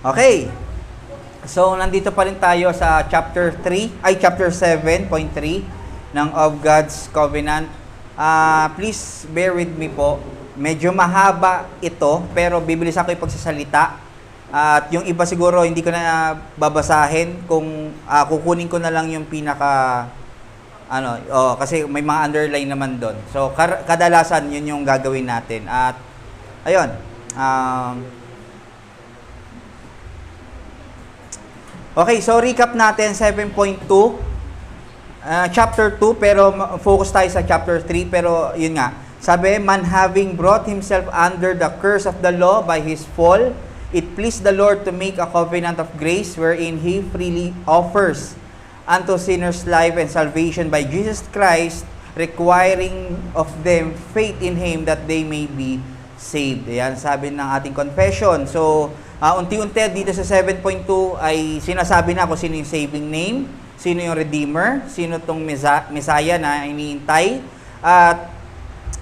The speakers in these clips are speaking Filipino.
Okay. So, nandito pa rin tayo sa chapter 7.3 ng Of God's Covenant. Please bear with me po. Medyo mahaba ito, pero bibilis ako ipagsasalita. At yung iba siguro, hindi ko na babasahin kung kukunin ko na lang yung pinaka, kasi may mga underline naman doon. So, kadalasan, yun yung gagawin natin. At, ayun, okay, so recap natin 7.2, chapter 2, pero focus tayo sa chapter 3, pero yun nga, sabi, man having brought himself under the curse of the law by his fall, it pleased the Lord to make a covenant of grace wherein he freely offers unto sinners life and salvation by Jesus Christ, requiring of them faith in him that they may be saved. Ayan, sabi ng ating confession. So, unti-unti dito sa 7.2 ay sinasabi na kung sino yung saving name, sino yung Redeemer, sino tong Messiah na iniintay, at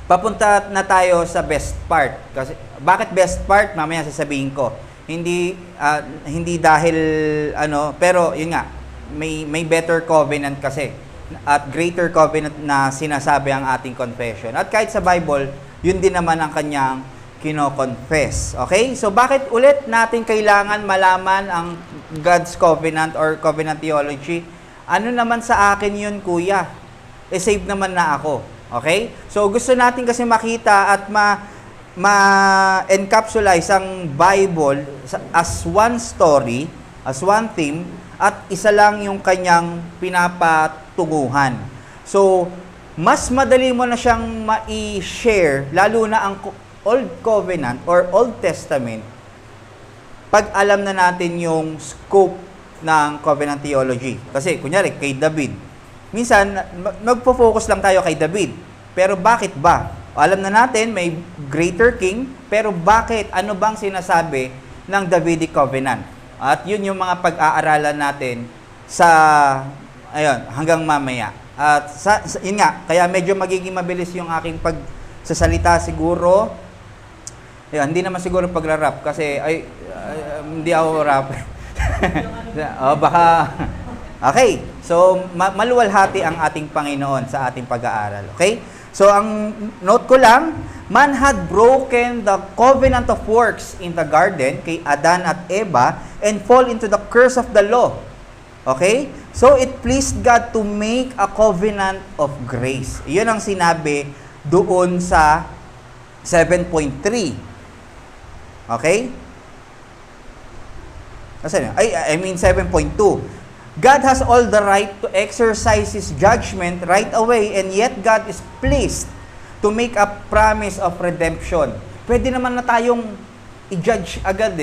papunta na tayo sa best part. Kasi, bakit best part? Mamaya sasabihin ko. Hindi dahil, pero yun nga, may better covenant kasi, at greater covenant na sinasabi ang ating confession. At kahit sa Bible, yun din naman ang kanyang kino-confess. Okay? So, bakit ulit natin kailangan malaman ang God's covenant or covenant theology? Ano naman sa akin yun, kuya? Save naman na ako. Okay? So, gusto natin kasi makita at ma-encapsulize ang Bible as one story, as one theme, at isa lang yung kanyang pinapatunguhan. So, mas madali mo na siyang ma-share, lalo na ang Old Covenant or Old Testament, pag alam na natin yung scope ng covenant theology. Kasi, kunyari, kay David, minsan, magpo-focus lang tayo kay David. Pero bakit ba? Alam na natin, may greater king, pero bakit? Ano bang sinasabi ng Davidic Covenant? At yun yung mga pag-aaralan natin hanggang mamaya. At yun nga, kaya medyo magiging mabilis yung aking pagsasalita siguro. Hindi naman siguro pagra-rap kasi hindi ako rap. Okay, so maluwalhati ang ating Panginoon sa ating pag-aaral. Okay? So ang note ko lang, man had broken the covenant of works in the garden kay Adan at Eva and fall into the curse of the law. Okay? So it pleased God to make a covenant of grace. Iyon ang sinabi doon sa 7.3. Okay? I mean 7.2. God has all the right to exercise His judgment right away, and yet God is pleased to make a promise of redemption. Pwede naman na tayong i-judge agad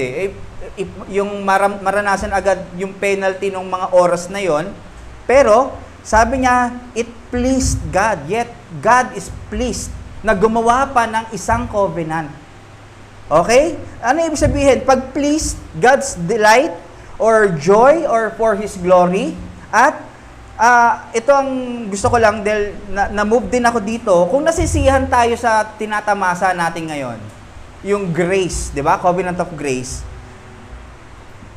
yung maranasan agad yung penalty ng mga oras na yon. Pero, sabi niya, it pleased God, yet God is pleased na gumawa pa ng isang covenant. Okay? Ano ibig sabihin? Pag pleased, God's delight, or joy, or for His glory. At ito ang gusto ko lang, dahil na-move din ako dito, kung nasisiyahan tayo sa tinatamasa natin ngayon, yung grace, di ba? Covenant of grace.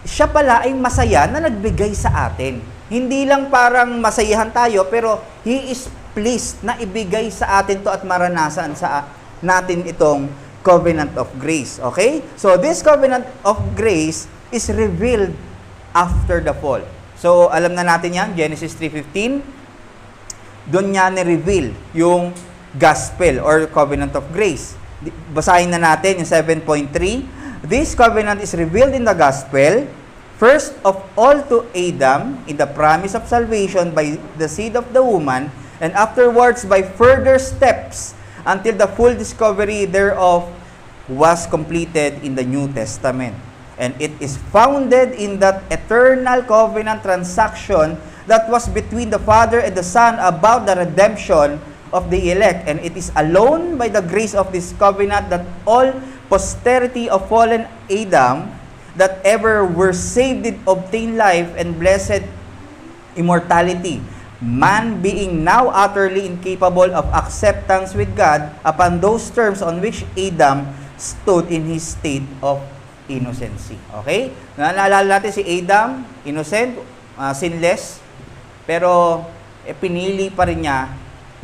Siya pala ay masaya na nagbigay sa atin. Hindi lang parang masayahan tayo, pero He is pleased na ibigay sa atin to at maranasan sa natin itong covenant of grace. Okay? So, this covenant of grace is revealed after the fall. So, alam na natin yan, Genesis 3:15. Doon niya ni-reveal yung gospel or covenant of grace. Basahin na natin yung 7.3. This covenant is revealed in the gospel, first of all to Adam, in the promise of salvation by the seed of the woman, and afterwards by further steps until the full discovery thereof was completed in the New Testament. And it is founded in that eternal covenant transaction that was between the Father and the Son about the redemption of the elect. And it is alone by the grace of this covenant that all posterity of fallen Adam that ever were saved did obtain life and blessed immortality. Man being now utterly incapable of acceptance with God upon those terms on which Adam stood in his state of innocency. Okay? Naalala natin si Adam, innocent, sinless, pero pinili pa rin niya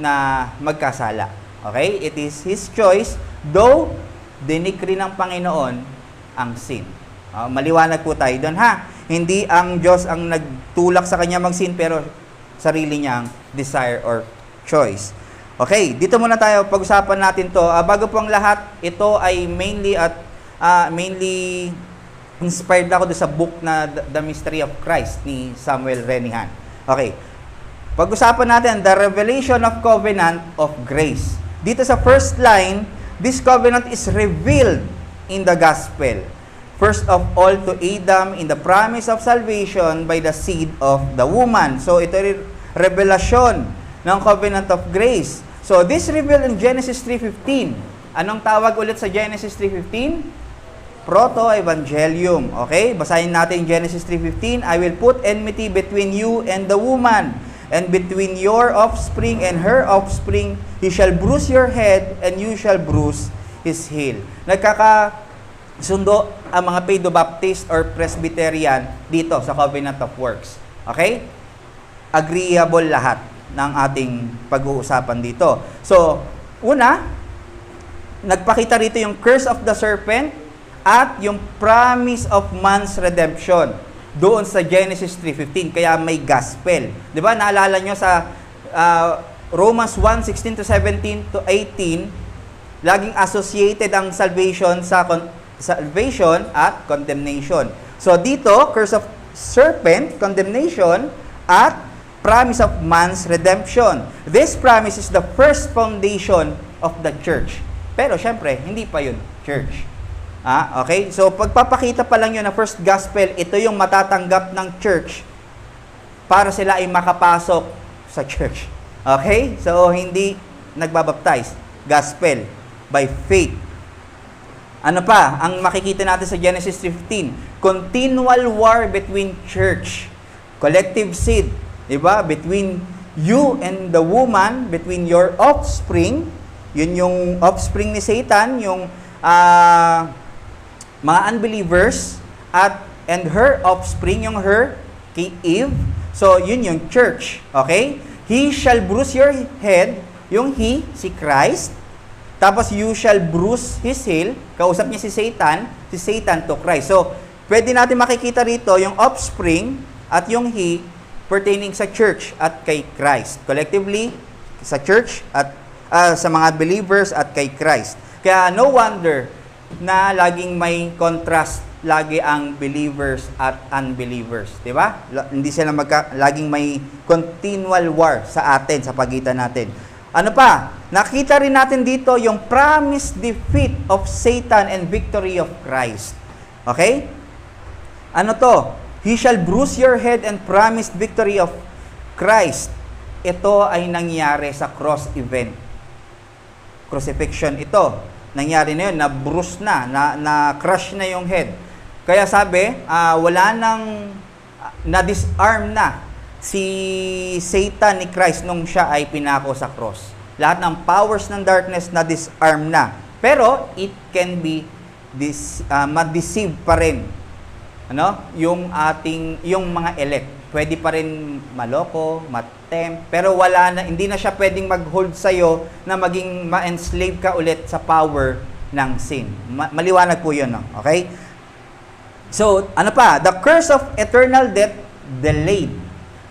na magkasala. Okay? It is his choice, though dinikri ng Panginoon ang sin. Maliwanag po tayo doon, ha? Hindi ang Diyos ang nagtulak sa kanya mag-sin, pero sarili niyang desire or choice. Okay, dito muna tayo, pag-usapan natin to. Bago po ang lahat, ito ay mainly inspired ako doon sa book na The Mystery of Christ ni Samuel Renihan. Okay, pag-usapan natin, the revelation of covenant of grace. Dito sa first line, this covenant is revealed in the gospel. First of all to Adam in the promise of salvation by the seed of the woman. So ito ay revelasyon ng covenant of grace. So this revealed in Genesis 3:15. Anong tawag ulit sa Genesis 3:15? Proto-evangelium. Okay? Basahin natin Genesis 3:15. I will put enmity between you and the woman, and between your offspring and her offspring. He shall bruise your head, and you shall bruise his heel. Sundo ang mga Paido Baptist or Presbyterian dito sa Covenant of Works. Okay? Agreeable lahat ng ating pag-uusapan dito. So, una, nagpakita rito yung curse of the serpent at yung promise of man's redemption doon sa Genesis 3:15. Kaya may gospel. Di ba? Naalala nyo sa Romans 1:16 to 17 to 18, laging associated ang salvation at condemnation. So dito, curse of serpent, condemnation, at promise of man's redemption. This promise is the first foundation of the church. Pero syempre, hindi pa yun church. Okay? So pagpapakita pa lang yun na first gospel, ito yung matatanggap ng church para sila ay makapasok sa church. Okay? So hindi nagbabaptize. Gospel by faith. Ano pa ang makikita natin sa Genesis 3:15? Continual war between church, collective seed, 'di ba? Between you and the woman, between your offspring, yun yung offspring ni Satan, yung mga unbelievers, and her offspring, yung her, kay Eve. So, yun yung church. Okay? He shall bruise your head, yung he, si Christ. Tapos, you shall bruise his heel. Kausap niya si Satan to Christ. So, pwede natin makikita rito yung offspring at yung he pertaining sa church at kay Christ. Collectively, sa church at sa mga believers at kay Christ. Kaya no wonder na laging may contrast lagi ang believers at unbelievers. Di ba? Hindi sila laging may continual war sa atin, sa pagitan natin. Ano pa? Nakita rin natin dito yung promised defeat of Satan and victory of Christ. Okay? Ano to? He shall bruise your head and promised victory of Christ. Ito ay nangyari sa cross event. Crucifixion ito. Nangyari na yun, na-bruise na-crush na yung head. Kaya sabi, wala nang, na-disarm na si Satan ni Christ nung siya ay pinako sa cross. Lahat ng powers ng darkness na-disarm na. Pero, it can be ma-deceive pa rin. Yung mga elect. Pwede pa rin maloko, matempt, pero hindi na siya pwedeng mag-hold sa'yo na maging ma-enslave ka ulit sa power ng sin. Maliwanag po yun, no? Okay? So, ano pa? The curse of eternal death delayed.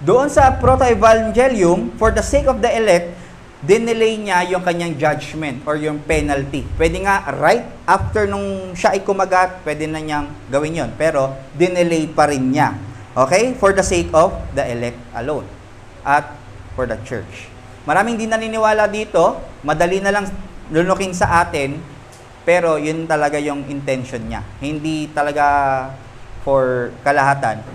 Doon sa proto-evangelium, for the sake of the elect, dinelay niya yung kanyang judgment or yung penalty. Pwede nga, right after nung siya ay kumagat, pwede na niyang gawin yon, pero dinelay pa rin niya. Okay? For the sake of the elect alone. At for the church. Maraming di naniniwala dito, madali na lang lunukin sa atin, pero yun talaga yung intention niya. Hindi talaga for kalahatan.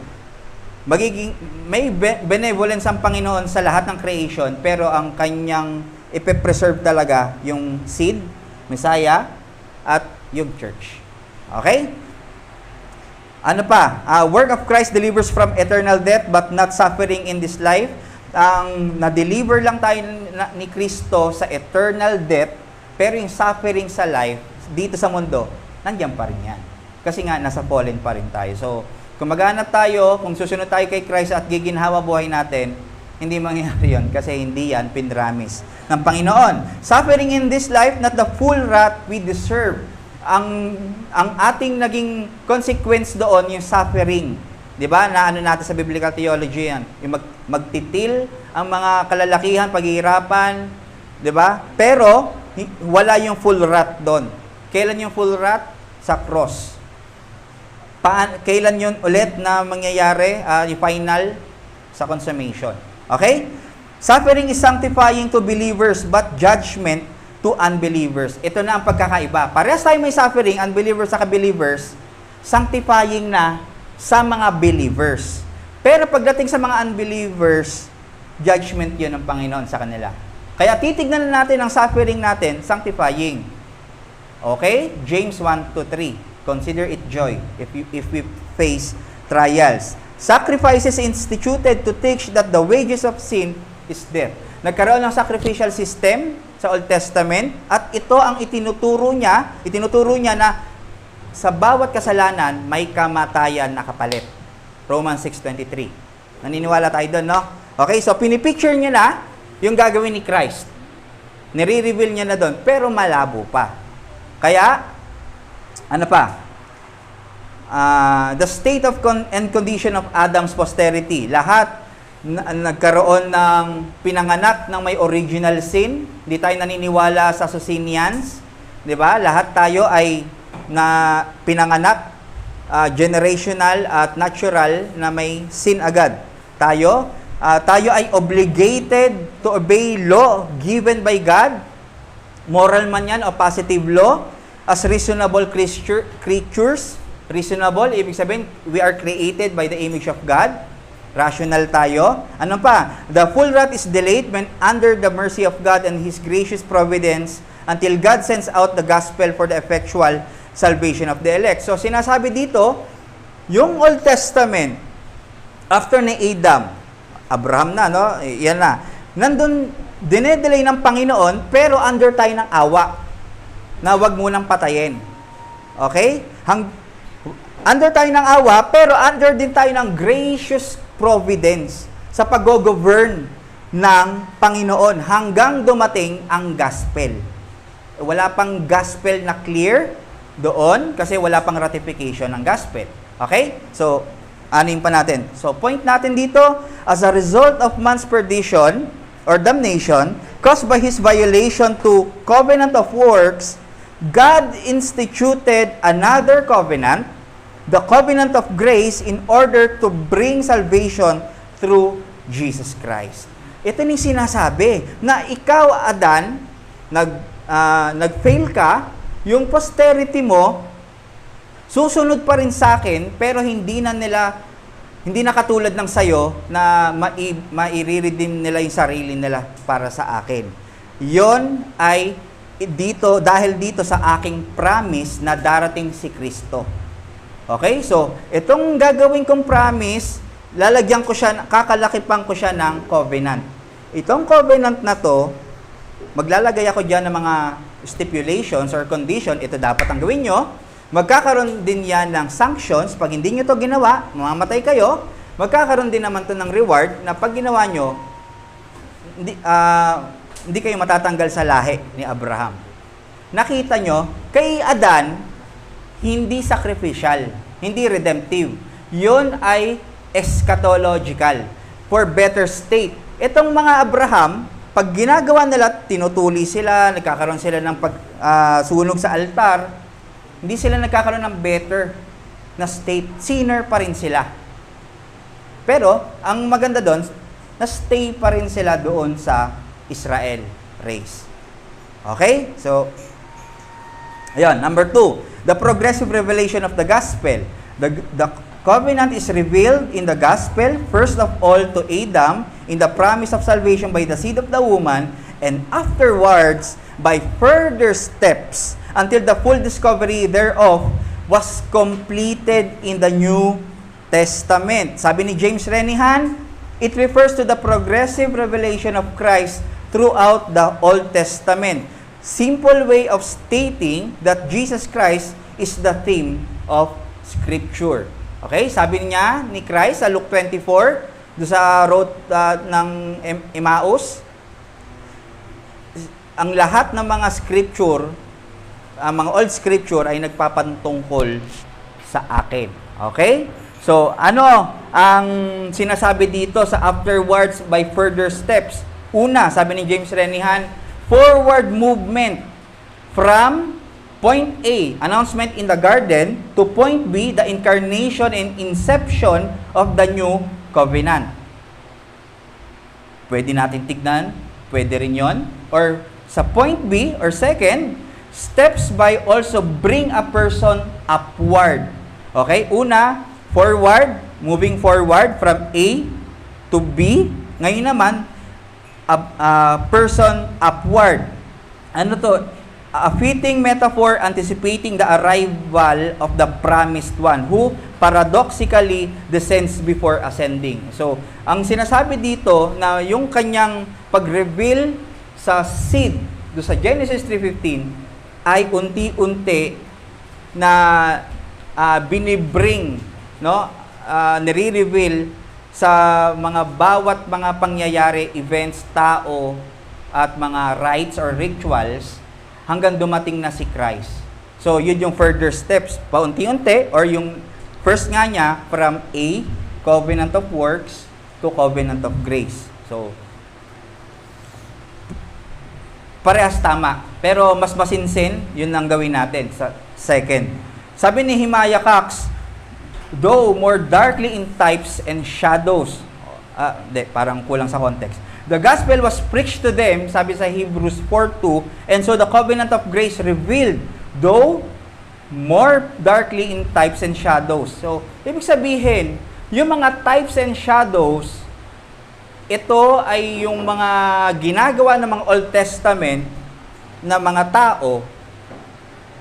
May benevolence ang Panginoon sa lahat ng creation, pero ang kanyang ipe-preserve talaga yung seed, Messiah, at yung church. Okay? Ano pa? Work of Christ delivers from eternal death but not suffering in this life. Na-deliver lang tayo ni Kristo sa eternal death, pero yung suffering sa life, dito sa mundo, nandiyan pa rin yan. Kasi nga, nasa fallen pa rin tayo. So, kung maghanap tayo, kung susunod tayo kay Christ at giginhawa buhay natin, hindi mangyayari yun kasi hindi yan pinramis ng Panginoon. Suffering in this life, not the full wrath we deserve. Ang ating naging consequence doon, yung suffering. Di ba? Na ano natin sa biblical theology yan. Yung magtitil ang mga kalalakihan, paghihirapan. Di ba? Pero, wala yung full wrath doon. Kailan yung full wrath? Sa cross. Kailan yun ulit na mangyayari? Yung final? Sa consummation. Okay? Suffering is sanctifying to believers, but judgment to unbelievers. Ito na ang pagkakaiba. Parehas tayo may suffering, unbelievers sa believers, sanctifying na sa mga believers. Pero pagdating sa mga unbelievers, judgment yun ng Panginoon sa kanila. Kaya titignan natin ang suffering natin, sanctifying. Okay? James 1-3. Consider it joy if we face trials. Sacrifices instituted to teach that the wages of sin is death. Nagkaroon ng sacrificial system sa Old Testament at ito ang itinuturo niya na sa bawat kasalanan may kamatayan na kapalit. Romans 6:23. Naniniwala tayo doon, no? Okay, so pinipicture niya na yung gagawin ni Christ. Nire-reveal niya na doon, pero malabo pa. Kaya, ano pa? The state of and condition of Adam's posterity. Lahat nagkaroon ng pinanganak ng may original sin. Hindi tayo naniniwala sa Socinians. Di ba? Lahat tayo ay na pinanganak generational at natural na may sin agad. Tayo ay obligated to obey law given by God. Moral man yan o positive law. As reasonable creatures. Reasonable, ibig sabihin, we are created by the image of God. Rational tayo. Ano pa? The full wrath is delayed when under the mercy of God and His gracious providence until God sends out the gospel for the effectual salvation of the elect. So, sinasabi dito, yung Old Testament, after ni Adam, Abraham na, no? Yan na. Nandun, dinedelay ng Panginoon, pero under tayo ng awa na wag munang patayin. Okay? Under tayo ng awa, pero under din tayo ng gracious providence sa pag-govern ng Panginoon hanggang dumating ang gospel. Wala pang gospel na clear doon kasi wala pang ratification ng gospel. Okay? So, anin pa natin. So, point natin dito, as a result of man's perdition or damnation caused by his violation to covenant of works, God instituted another covenant, the covenant of grace, in order to bring salvation through Jesus Christ. Ito ni sinasabi na ikaw, Adan, nag-fail ka, yung posterity mo, susunod pa rin sa akin, pero hindi na katulad ng sayo na mairiredeem nila yung sarili nila para sa akin. Yon ay dahil dito sa aking promise na darating si Kristo. Okay? So, itong gagawin kong promise, lalagyan ko siya, kakalakipan ko siya ng covenant. Itong covenant na to, maglalagay ako dyan ng mga stipulations or condition, ito dapat ang gawin nyo. Magkakaroon din yan ng sanctions. Pag hindi nyo to ginawa, mamamatay kayo. Magkakaroon din naman to ng reward na pag ginawa nyo, hindi kayo matatanggal sa lahi ni Abraham. Nakita nyo, kay Adan, hindi sacrificial, hindi redemptive. Yun ay eschatological, for better state. Itong mga Abraham, pag ginagawa nila, tinutuli sila, nagkakaroon sila ng sunog sa altar, hindi sila nagkakaroon ng better na state. Sinner pa rin sila. Pero, ang maganda doon, na-stay pa rin sila doon sa Israel race. Okay? So, ayun, number 2, the progressive revelation of the gospel. The covenant is revealed in the gospel, first of all to Adam, in the promise of salvation by the seed of the woman, and afterwards, by further steps, until the full discovery thereof was completed in the New Testament. Sabi ni James Renihan, it refers to the progressive revelation of Christ throughout the Old Testament. Simple way of stating that Jesus Christ is the theme of Scripture. Okay? Sabi niya ni Christ sa Luke 24, do sa road ng Emmaus, ang lahat ng mga Scripture, mga old Scripture ay nagpapantungkol sa akin. Okay? So, ano ang sinasabi dito sa afterwards by further steps? Una, sabi ni James Renihan, forward movement from point A, announcement in the garden, to point B, the incarnation and inception of the new covenant. Pwede natin tignan, pwede rin yon. Or sa point B, or second, steps by also bring a person upward. Okay? Una, forward, moving forward from A to B. Ngayon naman, person upward. Ano to? A fitting metaphor anticipating the arrival of the promised one who paradoxically descends before ascending. So, ang sinasabi dito na yung kanyang pag-reveal sa seed do sa Genesis 3:15 ay unti-unti na binibring, no? Nire-reveal sa mga bawat mga pangyayari, events, tao at mga rites or rituals hanggang dumating na si Christ. So, yun yung further steps, paunti-unti, or yung first nga niya, from A, covenant of works, to covenant of grace. So, parehas tama. Pero mas masinsin, yun ang gawin natin sa second. Sabi ni Himaya Cox, though more darkly in types and shadows, parang kulang sa context. The gospel was preached to them, sabi sa Hebrews 4:2, and so the covenant of grace revealed, though more darkly in types and shadows. So, ibig sabihin, yung mga types and shadows, ito ay yung mga ginagawa ng mga Old Testament na mga tao,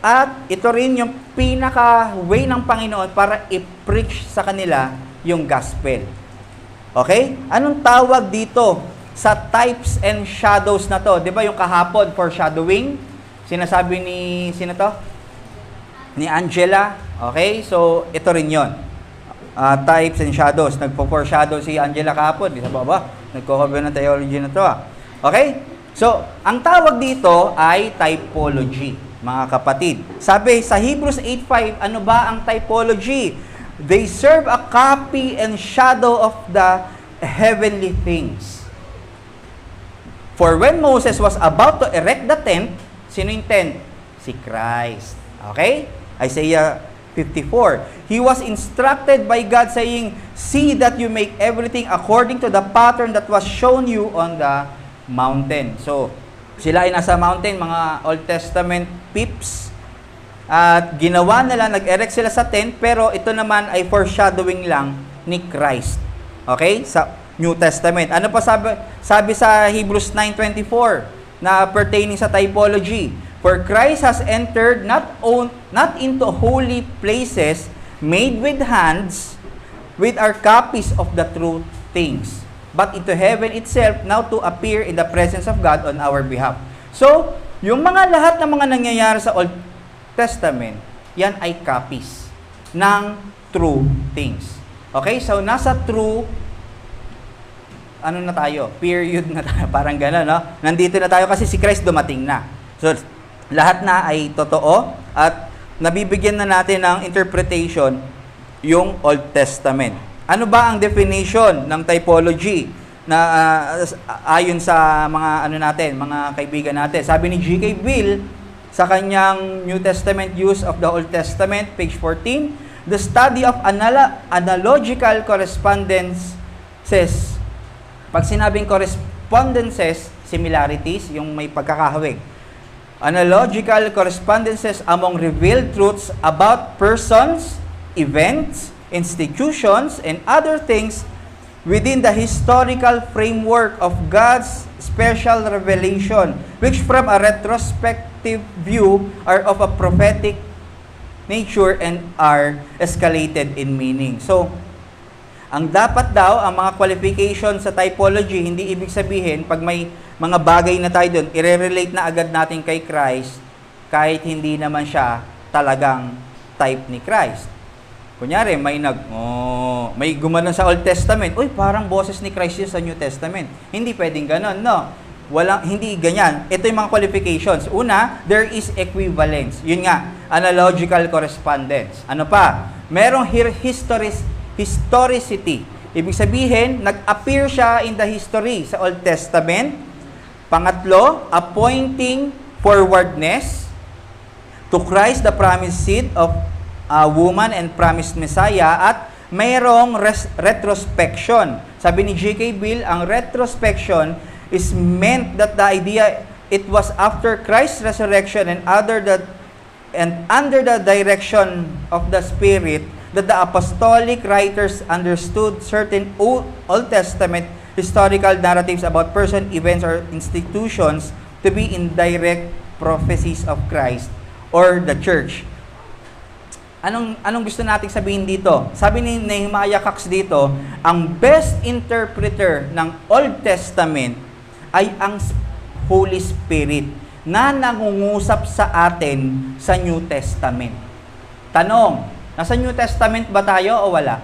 at ito rin yung pinaka-way ng Panginoon para i-preach sa kanila yung gospel. Okay? Anong tawag dito sa types and shadows na to? 'Di ba yung kahapon, foreshadowing? Sinasabi ni, sino to? Ni Angela. Okay? So, ito rin yon. Types and shadows. Nagpo-foreshadow si Angela kahapon. Di sa baba? Nagko-covenant theology na to. Okay? So, ang tawag dito ay typology, mga kapatid. Sabi sa Hebrews 8:5, ano ba ang typology? They serve a copy and shadow of the heavenly things. For when Moses was about to erect the tent, sino yung tent? Si Christ. Okay? Isaiah 54. He was instructed by God saying, see that you make everything according to the pattern that was shown you on the mountain. So, sila ay nasa mountain, mga Old Testament peeps. At ginawa nila, nag-erect sila sa tent, pero ito naman ay foreshadowing lang ni Christ. Okay? Sa New Testament. Ano pa sabi sa Hebrews 9:24 na pertaining sa typology? For Christ has entered not into holy places made with hands, with our copies of the true things, but into heaven itself, now to appear in the presence of God on our behalf. So, yung lahat ng mga nangyayari sa Old Testament, yan ay copies ng true things. Okay? So, nasa true, ano na tayo? Period na tayo. Parang gano'n, no? Nandito na tayo kasi si Christ dumating na. So, lahat na ay totoo at nabibigyan na natin ng interpretation yung Old Testament. Ano ba ang definition ng typology na ayon sa mga kaibigan natin? Sabi ni G.K. Bill sa kanyang New Testament use of the Old Testament, page 14, the study of analogical correspondences. Pag sinabing correspondences, similarities, yung may pagkakahawig. Analogical correspondences among revealed truths about persons, events, institutions, and other things within the historical framework of God's special revelation, which from a retrospective view are of a prophetic nature and are escalated in meaning. So, ang dapat daw, ang mga qualification sa typology, hindi ibig sabihin, pag may mga bagay na tayo doon, i-relate na agad natin kay Christ, kahit hindi naman siya talagang type ni Christ. Kunyari, may gumanon sa Old Testament, uy, parang boses ni Christ yun sa New Testament. Hindi pwedeng ganon, no? Hindi ganyan. Ito yung mga qualifications. Una, there is equivalence. Yun nga, analogical correspondence. Ano pa? Merong historicity. Ibig sabihin, nag-appear siya in the history sa Old Testament. Pangatlo, appointing forwardness to Christ, the promised seed of a woman and promised Messiah, at mayroong retrospection. Sabi ni G.K. Bill, ang retrospection is meant that the idea it was after Christ's resurrection and under the direction of the Spirit that the apostolic writers understood certain Old Testament historical narratives about person, events, or institutions to be indirect prophecies of Christ or the church. Anong gusto nating sabihin dito? Sabi ni Nehemiah Cox dito, ang best interpreter ng Old Testament ay ang Holy Spirit na nangungusap sa atin sa New Testament. Tanong, nasa New Testament ba tayo o wala?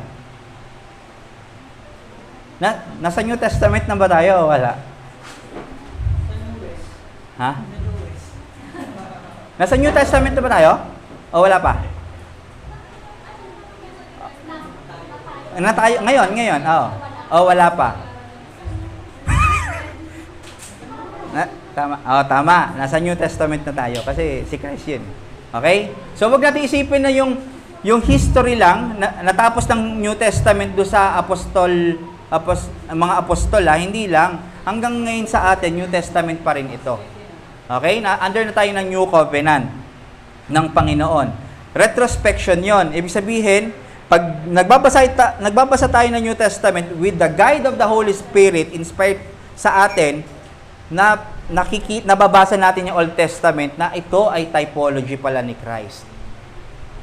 Nasa New Testament na ba tayo o wala? Ha? Nasa New Testament na ba tayo? O wala pa? Na tayo ngayon. Wala pa. Tama. Nasa New Testament na tayo kasi si Christ yun. Okay? So wag natin isipin na yung history lang natapos ng New Testament do sa mga apostol, hindi lang. Hanggang ngayon sa atin, New Testament pa rin ito. Okay? Under na tayo ng New Covenant ng Panginoon. Retrospection yon. Ibig sabihin, pag nagbabasa tayo ng New Testament with the guide of the Holy Spirit inspired sa atin, nababasa natin yung Old Testament na ito ay typology pala ni Christ.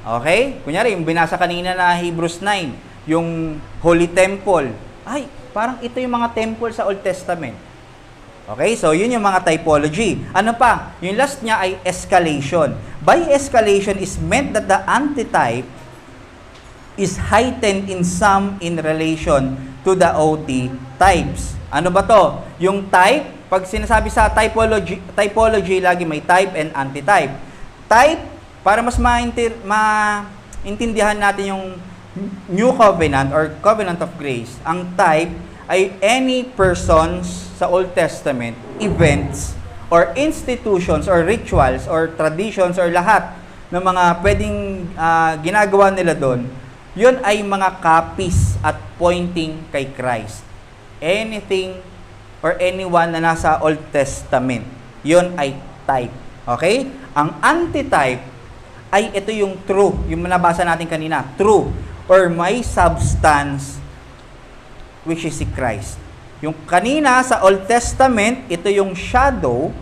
Okay? Kunyari, yung binasa kanina na Hebrews 9, yung Holy Temple. Ay, parang ito yung mga temple sa Old Testament. Okay? So, yun yung mga typology. Ano pa? Yung last niya ay escalation. By escalation is meant that the antitype is heightened in relation to the OT types. Ano ba to? Yung type, pag sinasabi sa typology lagi may type and antitype. Type, para mas maintindihan natin yung New Covenant or Covenant of Grace, ang type ay any persons sa Old Testament, events, or institutions, or rituals, or traditions, or lahat ng mga pwedeng ginagawa nila doon, yun ay mga copies at pointing kay Christ. Anything or anyone na nasa Old Testament, yun ay type. Okay? Ang antitype ay ito yung true, yung nabasa natin kanina, true, or may substance, which is si Christ. Yung kanina sa Old Testament, ito yung shadow.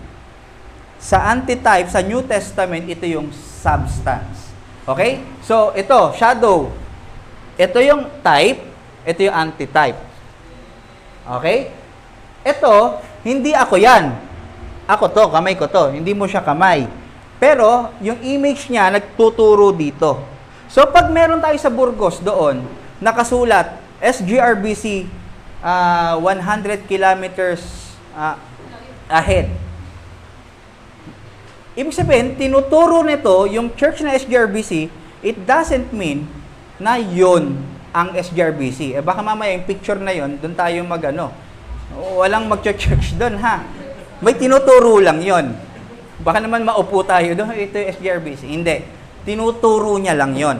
Sa antitype, sa New Testament, ito yung substance. Okay? So, ito, shadow. Ito yung type, ito yung antitype. Okay? Ito, hindi ako yan. Ako to, kamay ko to. Hindi mo siya kamay. Pero, yung image niya, nagtuturo dito. So, pag meron tayo sa Burgos doon, nakasulat, SGRBC, 100 kilometers ahead. Ibig sabihin, tinuturo nito, yung church na SGRBC, it doesn't mean na yun ang SGRBC. Baka mamaya yung picture na yun, doon tayo walang mag-church doon, ha? May tinuturo lang yon. Baka naman maupo tayo doon, ito yung SGRBC. Hindi. Tinuturo niya lang yon.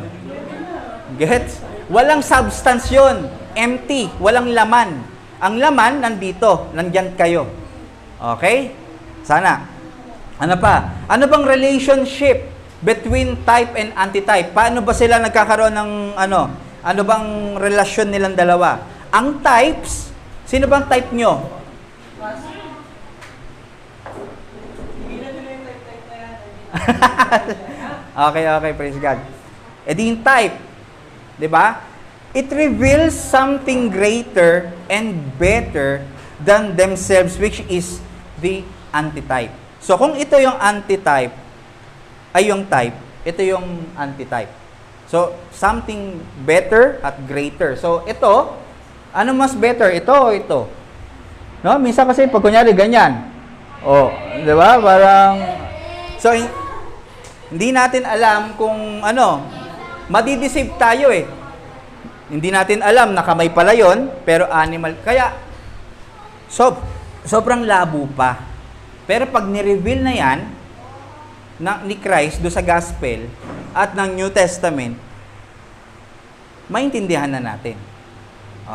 Gets? Walang substance yon. Empty. Walang laman. Ang laman, nandito. Nandyan kayo. Okay? Sana. Ano pa? Ano bang relationship between type and antitype? Paano ba sila nagkakaroon ng Ano bang relasyon nilang dalawa? Ang types, sino bang type nyo? Okay, praise God. E di yung type, di ba? It reveals something greater and better than themselves, which is the antitype. So, kung ito yung antitype, ay yung type, ito yung antitype. So, something better at greater. So, ito, ano mas better? Ito o ito? No? Minsan kasi, pag kunyari, ganyan. O, di ba? Parang, so, hindi natin alam kung ano, madideceive tayo eh. Hindi natin alam na kamay pala yun, pero animal. Kaya, sobrang labo pa. Pero pag ni-reveal na yan, ni Christ do sa Gospel at ng New Testament, maintindihan na natin.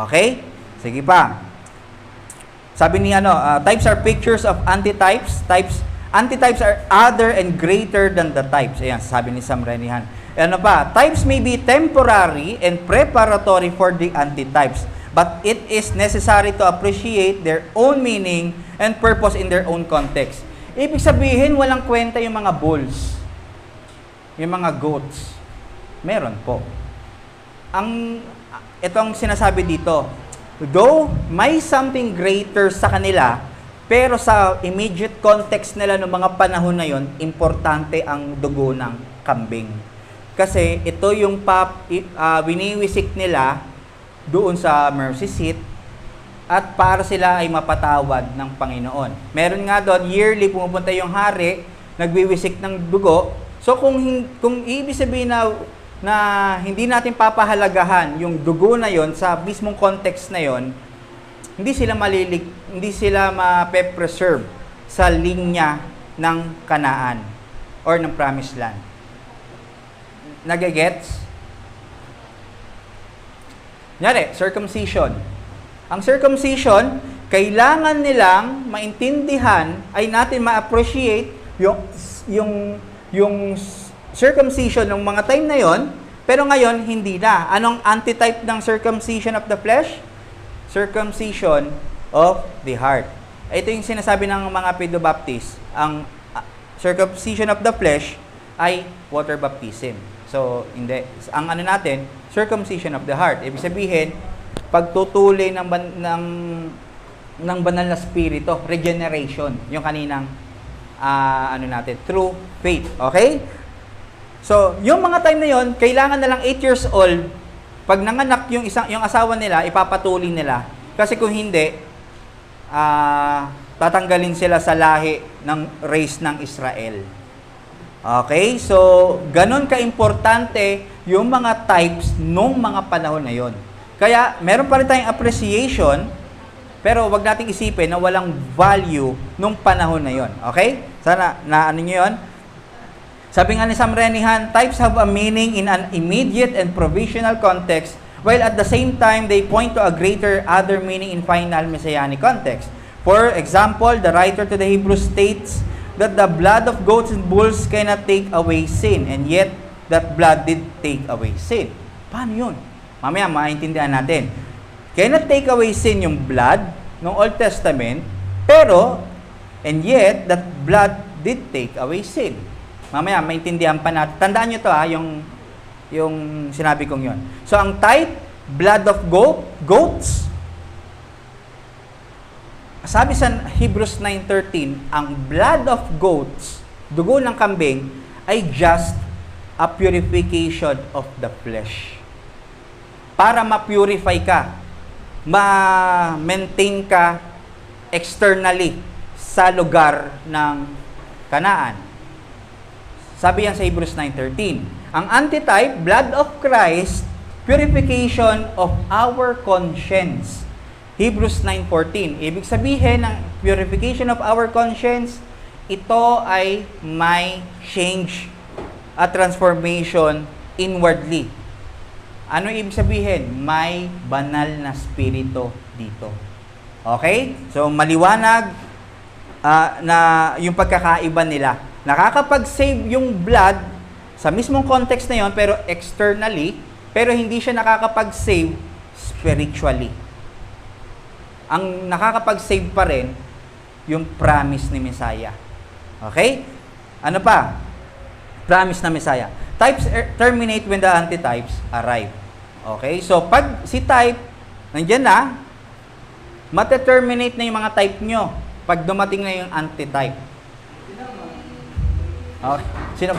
Okay? Sige pa. Sabi ni types are pictures of antitypes. Antitypes are other and greater than the types. Ayan, sabi ni Sam Renihan. Ano pa? Types may be temporary and preparatory for the antitypes, but it is necessary to appreciate their own meaning and purpose in their own context. Ibig sabihin, walang kwenta yung mga bulls, yung mga goats. Meron po. Itong sinasabi dito, though may something greater sa kanila, pero sa immediate context nila ng mga panahon na yon, importante ang dugo ng kambing. Kasi ito yung winiwisik nila doon sa mercy seat at para sila ay mapatawad ng Panginoon. Meron nga doon, yearly pumupunta yung hari, nagwiwisik ng dugo. So kung ibig sabihin na hindi natin papahalagahan yung dugo na yon sa mismong context na yon, hindi sila mape-preserve sa linya ng Kanaan or ng Promised Land. Nagigets? Nyari, circumcision. Ang circumcision, kailangan nilang maintindihan, ay natin ma-appreciate yung circumcision ng mga time na yon, pero ngayon, hindi na. Anong antitype ng circumcision of the flesh? Circumcision of the heart. Ito yung sinasabi ng mga Pedobaptist. Ang circumcision of the flesh ay water baptism. So, hindi. Ang ano natin, circumcision of the heart. Ibig sabihin, pagtutuloy ng banal na spirito, regeneration, yung kaninang through faith. Okay? So, yung mga time na yon, kailangan na lang 8 years old, pag nanganak yung asawa nila, ipapatuloy nila. Kasi kung hindi, tatanggalin sila sa lahi ng race ng Israel. Okay? So, ganun ka-importante yung mga types nung mga panahon na yon. Kaya, meron pa rin tayong appreciation, pero wag nating isipin na walang value nung panahon na yon. Okay? Sana, nyo yun? Sabi nga ni Sam Renihan, types have a meaning in an immediate and provisional context, while at the same time, they point to a greater other meaning in final messianic context. For example, the writer to the Hebrews states that the blood of goats and bulls cannot take away sin, and yet that blood did take away sin. Paano yun? Mamaya, maintindihan natin. Cannot take away sin yung blood ng Old Testament, pero, and yet, that blood did take away sin. Mamaya, maintindihan pa natin. Tandaan nyo to yung sinabi kong yun. So, ang type, blood of goats, sabi sa Hebrews 9:13, ang blood of goats, dugo ng kambing, ay just a purification of the flesh. Para ma-purify ka, ma-maintain ka externally sa lugar ng Kanaan. Sabi yan sa Hebrews 9:13. Ang antitype, blood of Christ, purification of our conscience. Hebrews 9:14. Ibig sabihin ng purification of our conscience, ito ay may change at transformation inwardly. Ano ibig sabihin? May banal na spirito dito. Okay? So, maliwanag na yung pagkakaiba nila. Nakakapag-save yung blood sa mismong context na yon, pero externally, pero hindi siya nakakapag-save spiritually. Ang nakakapag-save pa rin, yung promise ni Messiah. Okay? Ano pa? Promise na Messiah. Types terminate when the antitypes arrive. Okay? So, pag si type, nandiyan na, mateterminate na yung mga type nyo pag dumating na yung antitype. Okay? Sino?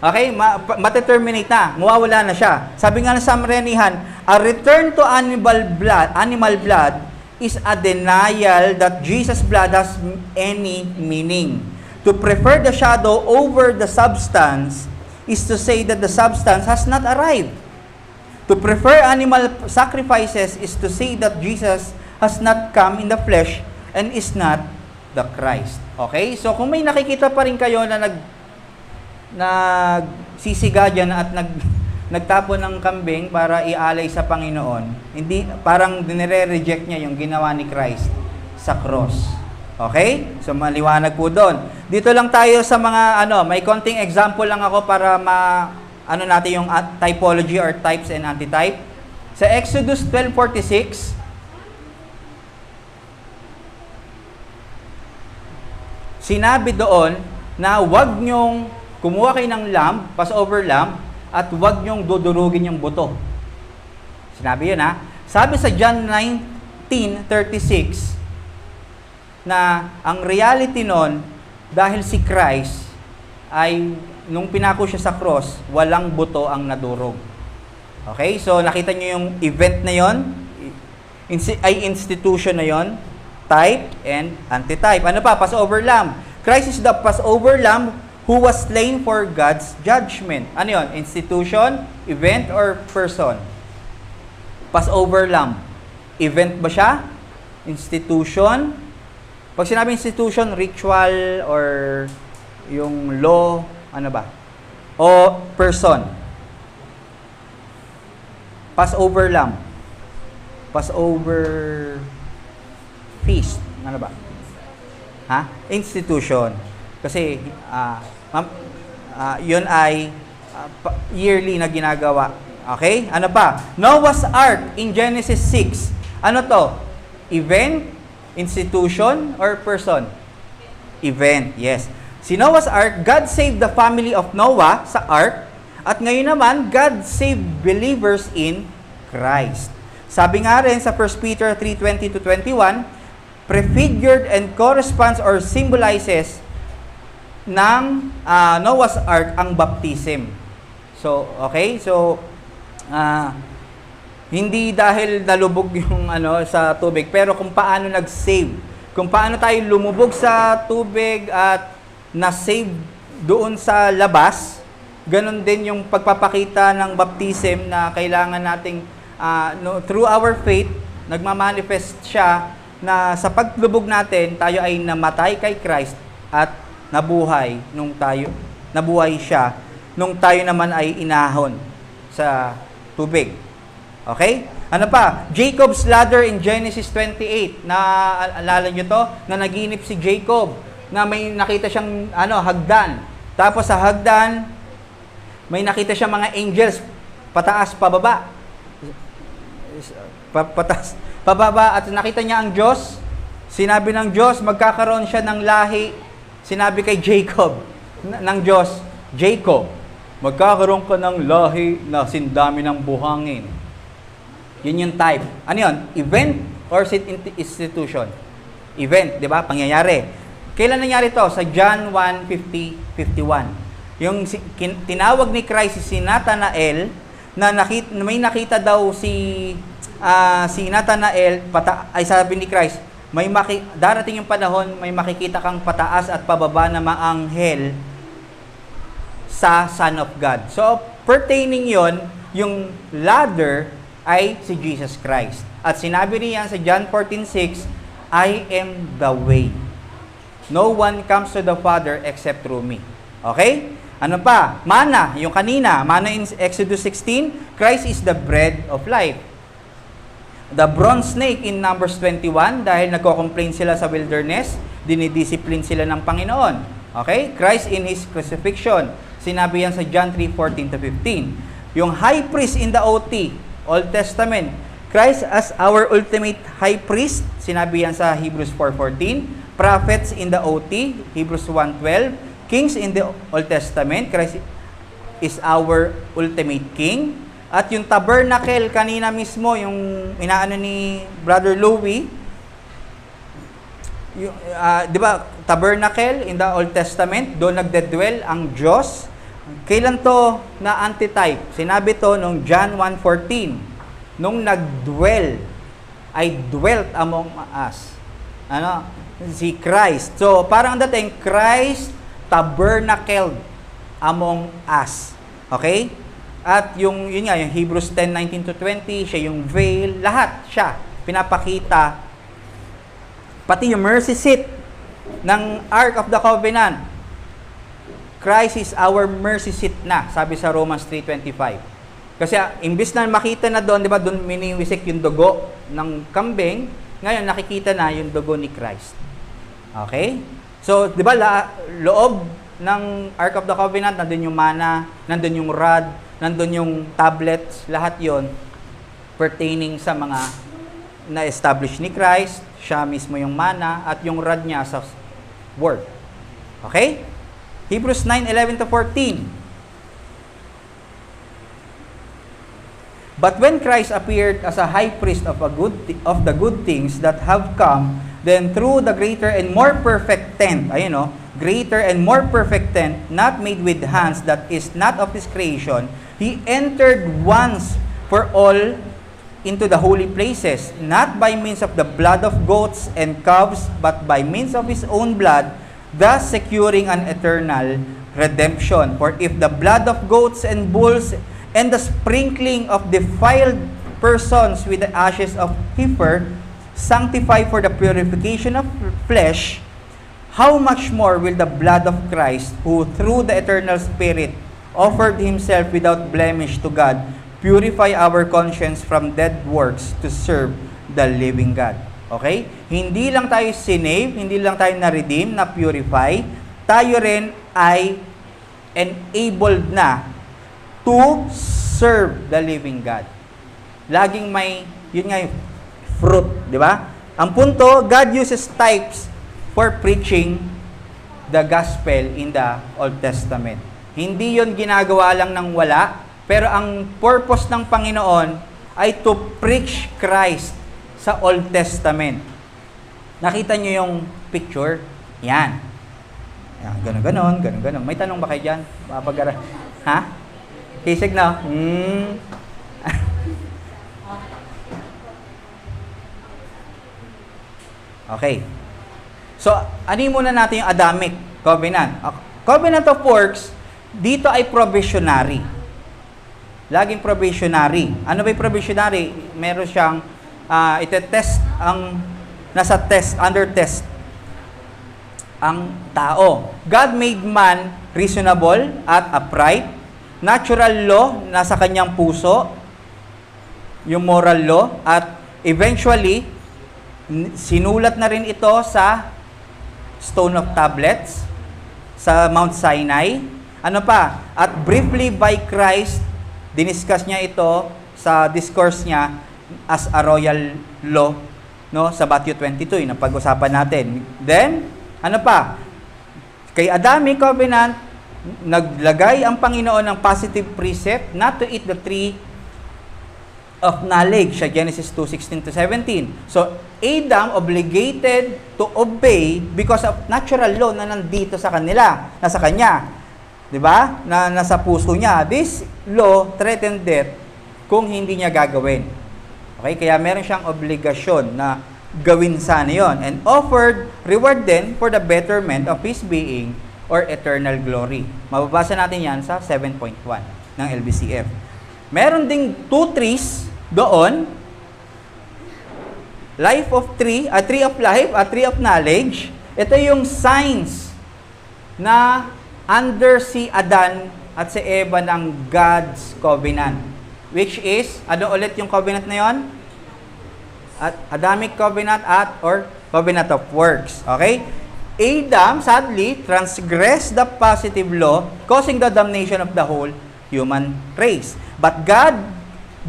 Okay? Mateterminate na. Mawawala na siya. Sabi nga ng Samrenihan, a return to animal blood is a denial that Jesus' blood has any meaning. To prefer the shadow over the substance is to say that the substance has not arrived. To prefer animal sacrifices is to say that Jesus has not come in the flesh and is not the Christ. Okay? So kung may nakikita pa rin kayo na nagsisiga dyan at nagtapon ng kambing para ialay sa Panginoon, hindi, parang dinire-reject niya yung ginawa ni Christ sa cross. Okay? So maliwanag po doon. Dito lang tayo sa mga may konting example lang ako para natin yung typology or types and antitype. Sa Exodus 12:46, sinabi doon na huwag nyong kumuha kayo ng lamb, Passover lamb, at huwag nyong dudurugin yung buto. Sinabi yun Sabi sa John 19:36 na ang reality nun, dahil si Christ ay, nung pinako siya sa cross, walang buto ang nadurog. Okay? So, nakita nyo yung event na yon, ay institution na yon, type and antitype. Ano pa? Passover lamb. Christ is the Passover lamb who was slain for God's judgment. Ano yon? Institution, event, or person? Passover lamb. Event ba siya? Institution? Pag sinabi institution, ritual, or yung law, ano ba? O person? Passover lamb. Passover feast. Ano ba? Institution. Kasi, yun ay yearly na ginagawa. Okay? Ano pa? Noah's Ark in Genesis 6. Ano to? Event, institution, or person? Event, yes. Si Noah's Ark, God saved the family of Noah sa Ark, at ngayon naman, God saved believers in Christ. Sabi nga rin sa 1 Peter 3:20-21, prefigured and corresponds or symbolizes ng Noah's Ark ang baptism. So, okay? So, hindi dahil nalubog yung sa tubig, pero kung paano nag-save. Kung paano tayo lumubog sa tubig at na-save doon sa labas, ganun din yung pagpapakita ng baptism na kailangan nating through our faith, nagmamanifest siya na sa paglubog natin, tayo ay namatay kay Christ at nabuhay siya nung tayo naman ay inahon sa tubig. Okay? Ano pa? Jacob's ladder in Genesis 28. Naalala nyo to? Na naginip si Jacob na may nakita siyang hagdan. Tapos sa hagdan, may nakita siyang mga angels pataas, pababa. Pataas, pababa, at nakita niya ang Diyos. Sinabi ng Diyos, magkakaroon siya ng lahi. Sinabi kay Jacob ng Diyos, Jacob, magkakaroon ka ng lahi na sindami ng buhangin. Yun yung type. Ano yun? Event or institution? Event, di ba? Pangyayari. Kailan nangyari to? Sa John 1:50-51. Yung tinawag ni Christ si Nathanael, na may nakita daw si Nathanael, ay sabi ni Christ, darating yung panahon, may makikita kang pataas at pababa na mga anghel sa Son of God. So, pertaining yon, yung ladder ay si Jesus Christ. At sinabi niya sa John 14:6, I am the way. No one comes to the Father except through me. Okay? Ano pa? Mana, yung kanina. Mana in Exodus 16, Christ is the bread of life. The bronze snake in Numbers 21, dahil nagko-complain sila sa wilderness, dinidiscipline sila ng Panginoon. Okay? Christ in His crucifixion. Sinabi yan sa John 3:14-15. Yung high priest in the OT, Old Testament, Christ as our ultimate high priest, sinabi yan sa Hebrews 4:14. Prophets in the OT, Hebrews 1:12. Kings in the Old Testament, Christ is our ultimate king. At yung tabernacle kanina mismo, yung inaano ni Brother Louie, di ba, tabernacle in the Old Testament, doon nagdedwell ang Diyos. Kailan to na antitype? Sinabi to nung John 1:14. Nung nag-dwell, I dwelt among us. Ano? Si Christ. So, parang dating, Christ tabernacled among us. Okay? At yun nga, yung Hebrews 10:19-20, siya yung veil, lahat siya pinapakita. Pati yung mercy seat ng Ark of the Covenant. Christ is our mercy seat na, sabi sa Romans 3:25. Kasi imbis na makita na doon, di ba, doon miniwisik yung dugo ng kambing, ngayon nakikita na yung dugo ni Christ. Okay? So, di ba, loob ng Ark of the Covenant, nandun yung mana, nandun yung rod, nandun yung tablets, lahat yon pertaining sa mga na-establish ni Christ, siya mismo yung mana, at yung rod niya sa word. Okay? Hebrews 9:11-14. But when Christ appeared as a high priest of the good things that have come, then through the greater and more perfect tent, greater and more perfect tent, not made with hands, that is not of his creation, he entered once for all into the holy places, not by means of the blood of goats and calves, but by means of his own blood, thus securing an eternal redemption. For if the blood of goats and bulls and the sprinkling of defiled persons with the ashes of heifer sanctify for the purification of flesh, how much more will the blood of Christ, who through the eternal Spirit offered himself without blemish to God, purify our conscience from dead works to serve the living God. Okay? Hindi lang tayo sinave, hindi lang tayo na-redeem, na-purify, tayo rin ay enabled na to serve the living God. Laging may, yun nga yung fruit, di ba? Ang punto, God uses types for preaching the gospel in the Old Testament. Hindi yun ginagawa lang ng wala, pero ang purpose ng Panginoon ay to preach Christ sa Old Testament. Nakita nyo yung picture? Yan. Yan, ganon. May tanong ba kayo dyan? Ha? Kisig na? Okay. So, anin muna natin yung Adamic Covenant. Covenant of Works, dito ay provisionary. Laging provisionary. Ano ba yung provisionary? Meron siyang ite-test under test ang tao. God made man reasonable at upright. Natural law, nasa kanyang puso. Yung moral law. At eventually, sinulat na rin ito sa Stone of Tablets, sa Mount Sinai. Ano pa? At briefly by Christ, diniscuss niya ito sa discourse niya as a royal law, no, sa Matthew 22, na pag-usapan natin. Then, ano pa? Kay Adamic Covenant, naglagay ang Panginoon ng positive precept not to eat the tree of knowledge, sa Genesis 2:16-17. So, Adam obligated to obey because of natural law na nandito sa kanila, nasa kanya. 'Di ba? Na nasa puso niya. This law threatened death kung hindi niya gagawin. Okay, kaya meron siyang obligasyon na gawin sana yon, and offered reward then for the betterment of his being or eternal glory. Mababasa natin yan sa 7.1 ng LBCF. Meron ding two trees doon, life of tree, a tree of life, a tree of knowledge. Ito yung signs na under si Adan at si Eva ng God's covenant. Which is, ano ulit yung covenant na yon? At Adamic covenant or covenant of works. Okay? Adam, sadly, transgressed the positive law, causing the damnation of the whole human race. But God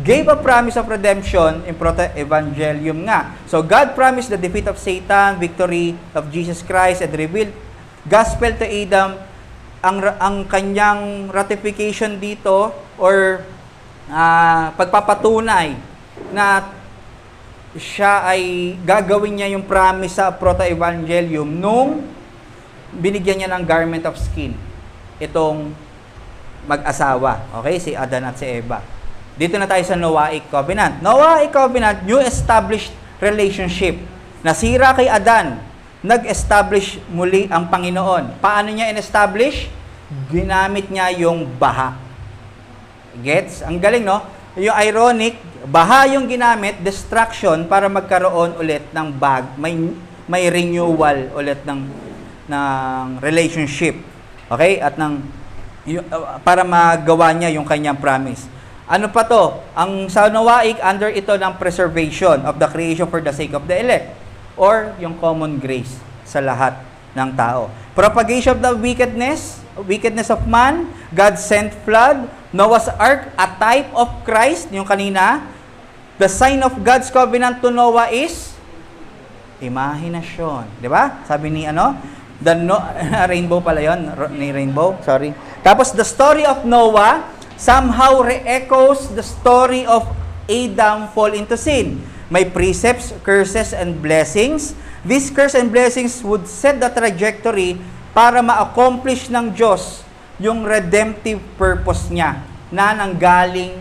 gave a promise of redemption in proto-evangelium nga. So God promised the defeat of Satan, victory of Jesus Christ, and revealed gospel to Adam. Ang kanyang ratification dito or pagpapatunay na siya ay gagawin niya yung promise sa proto-evangelium nung binigyan niya ng garment of skin itong mag-asawa. Okay? Si Adan at si Eva. Dito na tayo sa Noahic Covenant. Noahic Covenant, new established relationship. Nasira kay Adan, nag-establish muli ang Panginoon. Paano niya in-establish? Ginamit niya yung baha. Gets? Ang galing, no? Yung ironic, baha yung ginamit, destruction, para magkaroon ulit ng may renewal ulit ng relationship. Okay? At para magawa niya yung kanyang promise. Ano pa to? Ang sa Noahic, under ito ng preservation of the creation for the sake of the elect. Or yung common grace sa lahat ng tao. Propagation of the wickedness of man, God sent flood, Noah's Ark, a type of Christ, yung kanina. The sign of God's covenant to Noah is imahinasyon. Di ba? Sabi ni rainbow pala yun, ni rainbow, sorry. Tapos the story of Noah somehow re-echoes the story of Adam fall into sin. May precepts, curses, and blessings. These curses and blessings would set the trajectory para ma-accomplish ng Diyos yung redemptive purpose niya na nanggaling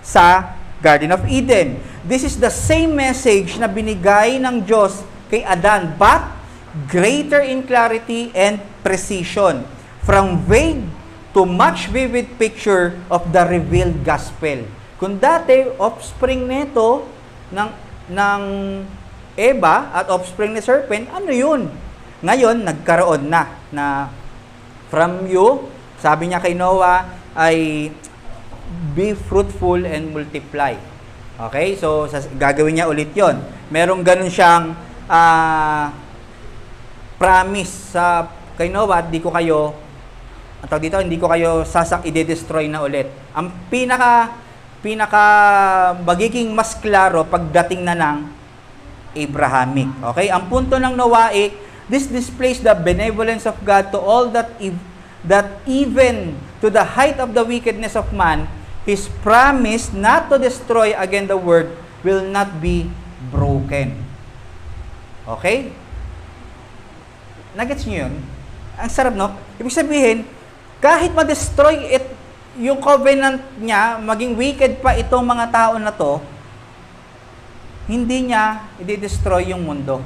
sa Garden of Eden. This is the same message na binigay ng Diyos kay Adan, but greater in clarity and precision. From vague to much vivid picture of the revealed gospel. Kung dati, offspring nito ng Eva at offspring ni serpent, ano yun? Ngayon, nagkaroon na from you, sabi niya kay Noah, ay be fruitful and multiply. Okay? So, gagawin niya ulit yon. Merong ganun siyang promise kay Noah, hindi ko kayo i-destroy na ulit. Ang pinaka magiging mas klaro pagdating na ng Abrahamic. Okay? Ang punto ng Noahic, this displays the benevolence of God to all that even to the height of the wickedness of man, His promise not to destroy again the world will not be broken. Okay? Nagets nyo yun? Ang sarap, no? Ibig sabihin, kahit ma-destroy yung covenant niya, maging wicked pa itong mga tao na to, hindi niya i-destroy yung mundo.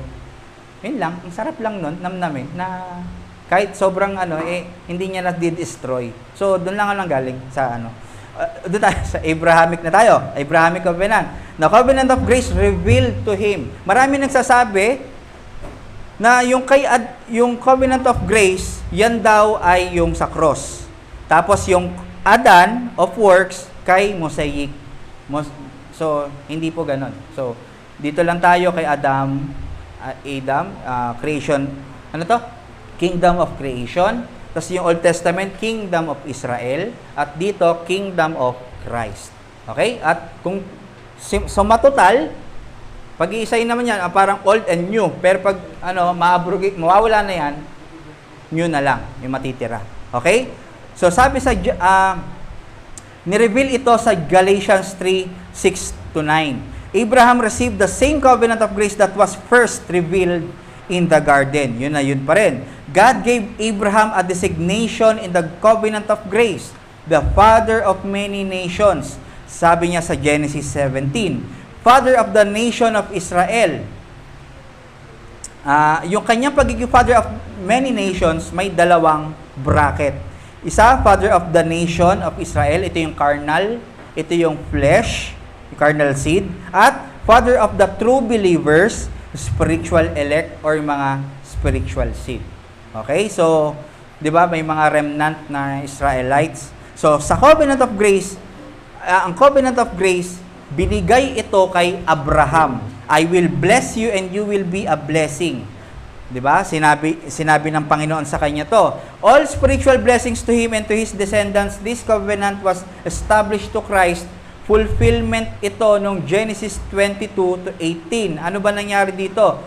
Yun lang, ang sarap lang nun, namnamin, na kahit sobrang hindi niya na-destroy. So, doon lang galing sa doon tayo, sa Abrahamic na tayo. Abrahamic Covenant. The Covenant of Grace revealed to him. Marami nagsasabi na yung Covenant of Grace, yan daw ay yung sa cross. Tapos yung Adan of works kay Mosaic. So, hindi po ganon. So, dito lang tayo kay Adam, creation, Kingdom of creation. Tapos yung Old Testament, Kingdom of Israel. At dito, Kingdom of Christ. Okay? At kung matotal, pag-iisay naman yan, parang old and new. Pero pag mawawala na yan, new na lang yung matitira. Okay? So sabi ni-reveal ito sa Galatians 3:6-9. Abraham received the same covenant of grace that was first revealed in the garden. Yun pa rin. God gave Abraham a designation in the covenant of grace, the father of many nations. Sabi niya sa Genesis 17. Father of the nation of Israel. Yung kanyang pagiging father of many nations, may dalawang bracket. Isa, father of the nation of Israel. Ito yung carnal. Ito yung flesh, yung carnal seed. At father of the true believers, spiritual elect or mga spiritual seed. Okay? So, di ba, may mga remnant na Israelites. So, sa covenant of grace, ang covenant of grace, binigay ito kay Abraham. I will bless you and you will be a blessing. 'Di ba? Sinabi ng Panginoon sa kanya to. All spiritual blessings to him and to his descendants. This covenant was established to Christ. Fulfillment ito nung Genesis 22-18. Ano ba nangyari dito?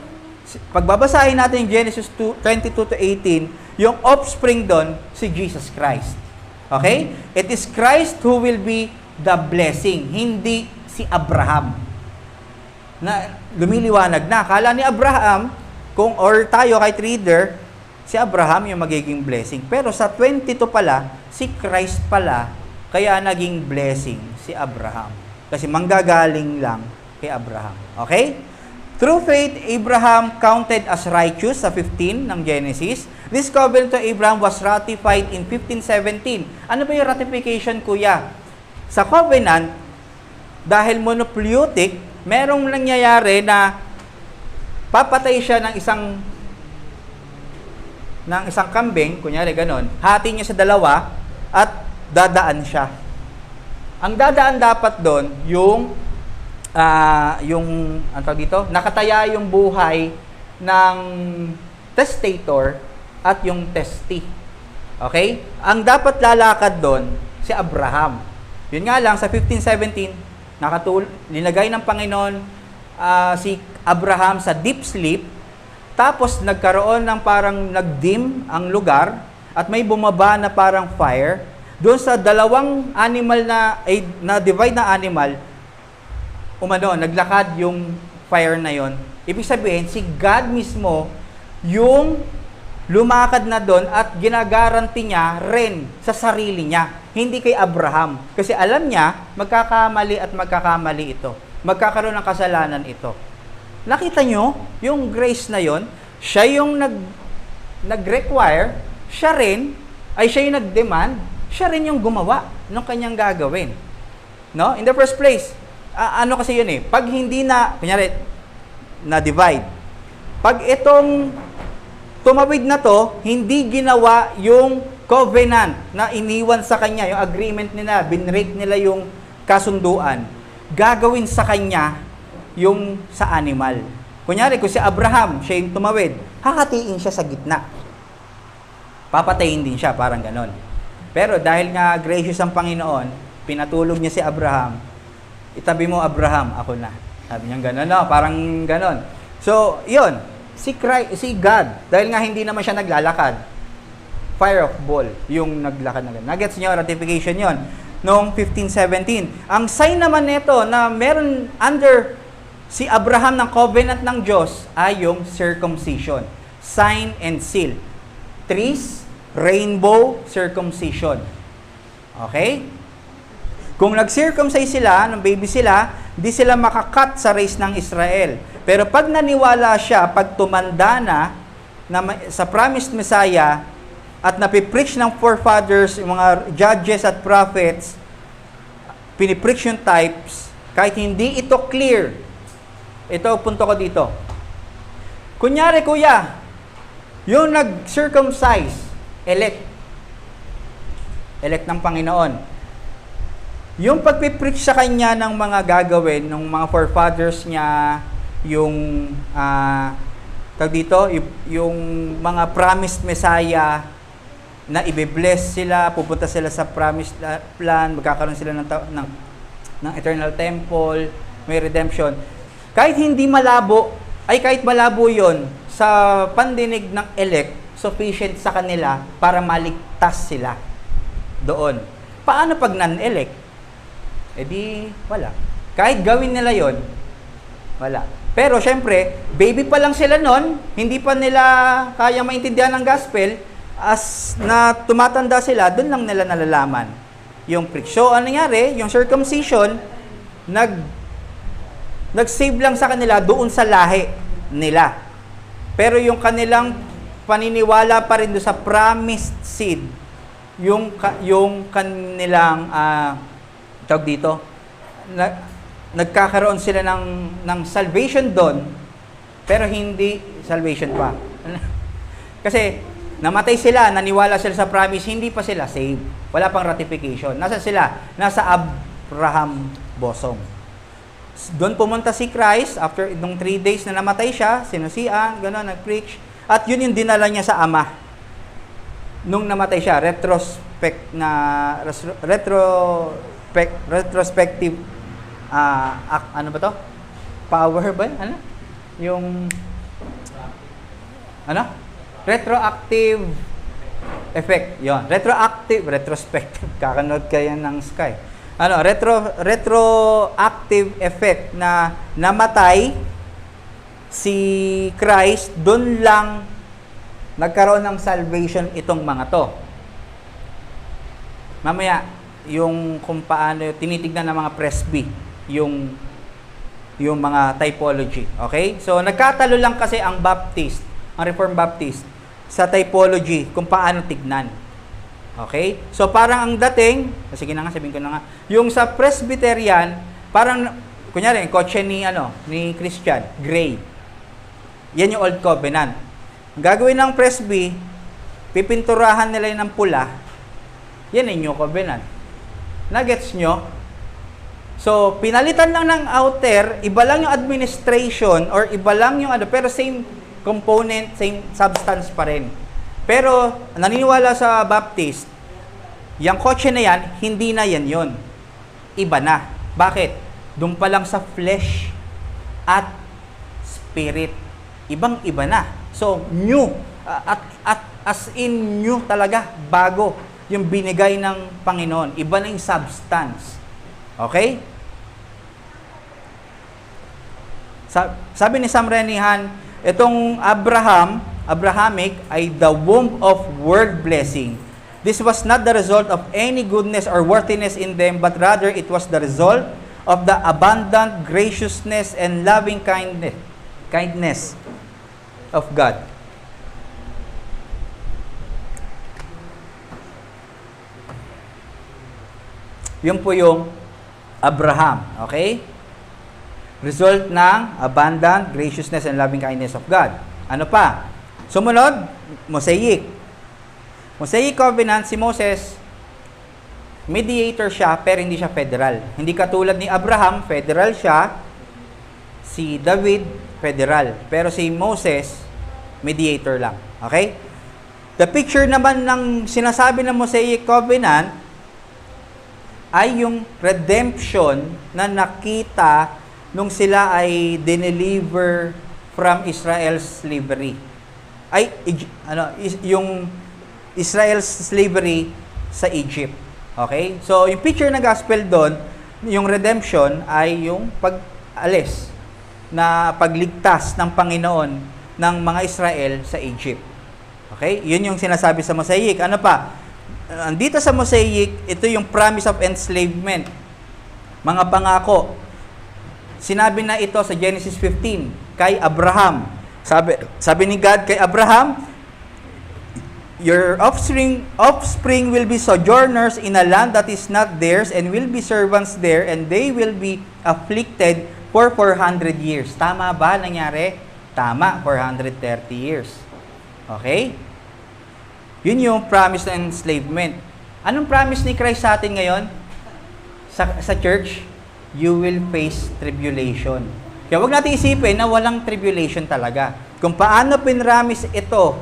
Pagbabasahin natin yung Genesis 22-18, yung offspring doon si Jesus Christ. Okay? It is Christ who will be the blessing, hindi si Abraham. Na lumiliwanag na. Akala ni Abraham, or tayo kahit reader, si Abraham yung magiging blessing. Pero sa 22 pala, si Christ pala, kaya naging blessing si Abraham. Kasi manggagaling lang kay Abraham. Okay? Through faith, Abraham counted as righteous sa 15 ng Genesis. This covenant to Abraham was ratified in 1517. Ano ba yung ratification, kuya? Sa covenant, dahil monophyletic, merong nangyayari na papatay siya ng isang kambing, kunyari ganon, hati niya sa dalawa at dadaan siya. Ang dadaan dapat doon yung ano tawag dito, nakataya yung buhay ng testator at yung testee. Okay? Ang dapat lalakad doon si Abraham. Yun nga lang sa 1517 linagay ng Panginoon si Abraham sa deep sleep. Tapos nagkaroon ng parang nag-dim ang lugar at may bumaba na parang fire. Doon sa dalawang animal na divide na animal, naglakad yung fire na yon. Ibig sabihin, si God mismo yung lumakad na doon at ginagaranti niya rin sa sarili niya, hindi kay Abraham. Kasi alam niya, magkakamali ito. Magkakaroon ng kasalanan ito. Nakita nyo, yung grace na yon, siya yung nag-require, siya yung nag-demand, siya rin yung gumawa ng kanyang gagawin. No? In the first place, ano kasi yun pag hindi kunyari, na-divide, pag itong tumawid na to, hindi ginawa yung covenant na iniwan sa kanya, yung agreement nila, binrake nila yung kasunduan, gagawin sa kanya yung sa animal. Kunyari, kung si Abraham, siya yung tumawid, hakatiin siya sa gitna. Papatayin din siya, parang ganon. Pero dahil nga gracious ang Panginoon, pinatulog niya si Abraham, itabi mo Abraham, ako na. Sabi niya ganon, parang ganon. So, yun, si God, dahil nga hindi naman siya naglalakad, fire of ball, yung naglakad na ganon. Nagets niyo, ratification yon noong 1517. Ang sign naman nito na meron under si Abraham ng covenant ng Diyos ay yung circumcision. Sign and seal. Trees, rainbow, circumcision. Okay? Kung nag-circumcise sila, nung baby sila, di sila makakat sa race ng Israel. Pero pag naniwala siya, pag tumanda na sa promised Messiah, at napipreach ng forefathers, yung mga judges at prophets, pinipreach yung types, kahit hindi ito clear. Ito, punto ko dito. Kunyari, kuya, yung nag-circumcise, elect ng Panginoon. Yung pagpipreach sa kanya ng mga gagawin, ng mga forefathers niya, yung, yung mga promised Messiah, na ibe-bless sila, pupunta sila sa promised plan, magkakaroon sila ng eternal temple, may redemption. Kahit malabo yon sa pandinig ng elect, sufficient sa kanila para maligtas sila doon. Paano pag non-elect? Wala. Kahit gawin nila yon, wala. Pero syempre, baby pa lang sila noon, hindi pa nila kaya maintindihan ng gospel. As na tumatanda sila, doon lang nila nalalaman yung preach. So, ano nangyari? Yung circumcision, nag-save lang sa kanila doon sa lahi nila. Pero yung kanilang paniniwala pa rin doon sa promised seed, yung kanilang, nagkakaroon sila ng salvation doon, pero hindi salvation pa. Kasi, namatay sila, naniwala sila sa promise, hindi pa sila saved. Wala pang ratification. Nasa sila? Nasa Abraham bosom. Doon pumunta si Christ, after nung 3 days na namatay siya, sinusian, gano'n, nag-preach, at yun yung dinala niya sa Ama. Nung namatay siya, retrospective, ano ba to? Power ba? Ano? Yung, retroactive effect. Yon. Retrospective. Kakanood kayo ng Sky. Retroactive effect na namatay si Christ, doon lang nagkaroon ng salvation itong mga to. Mamaya, yung kung paano tinitignan ng mga presby, yung mga typology. Okay? So, nagkatalo lang kasi ang Baptist, ang Reformed Baptist, sa typology, kung paano tignan. Okay? So, parang ang dating, sige na nga, sabihin ko na nga, yung sa Presbyterian, parang, kunyari, kotse ni Christian, gray. Yan yung Old Covenant. Ang gagawin ng Presby, pipinturahan nila yun ng pula, yan yung New Covenant. Nagets nyo? So, pinalitan lang ng outer, iba lang yung administration, or iba lang yung pero same component, same substance pa rin. Pero, naniniwala sa Baptist, yung kotse na yan, hindi na yan yun. Iba na. Bakit? Doon pa lang sa flesh at spirit. Ibang-iba na. So, new. At as in new talaga, bago yung binigay ng Panginoon. Iba na yung substance. Okay? Sabi ni Sam Renihan, itong Abrahamic ay the womb of word blessing. This was not the result of any goodness or worthiness in them, but rather it was the result of the abundant graciousness and loving kindness of God. Yun po yung Abraham. Okay? Result ng abundant graciousness and loving kindness of God. Ano pa? Sumunod, Mosaic. Mosaic Covenant, si Moses, mediator siya, pero hindi siya federal. Hindi katulad ni Abraham, federal siya. Si David, federal. Pero si Moses, mediator lang. Okay? The picture naman ng sinasabi ng Mosaic Covenant ay yung redemption na nakita nung sila ay dineliver from Israel's slavery. Yung Israel's slavery sa Egypt. Okay? So, yung picture ng gospel doon, yung redemption ay yung pag-alis na pagligtas ng Panginoon ng mga Israel sa Egypt. Okay? Yun yung sinasabi sa Mosaic. Ano pa? Dito sa Mosaic, ito yung promise of enslavement. Mga pangako. Sinabi na ito sa Genesis 15 kay Abraham. Sabi ni God kay Abraham, your offspring will be sojourners in a land that is not theirs and will be servants there, and they will be afflicted for 400 years. Tama ba nangyari? Tama, 430 years. Okay? Yun yung promise ng enslavement. Anong promise ni Christ sa atin ngayon? Sa church? You will face tribulation. Kaya huwag natin isipin na walang tribulation talaga. Kung paano pinramis ito,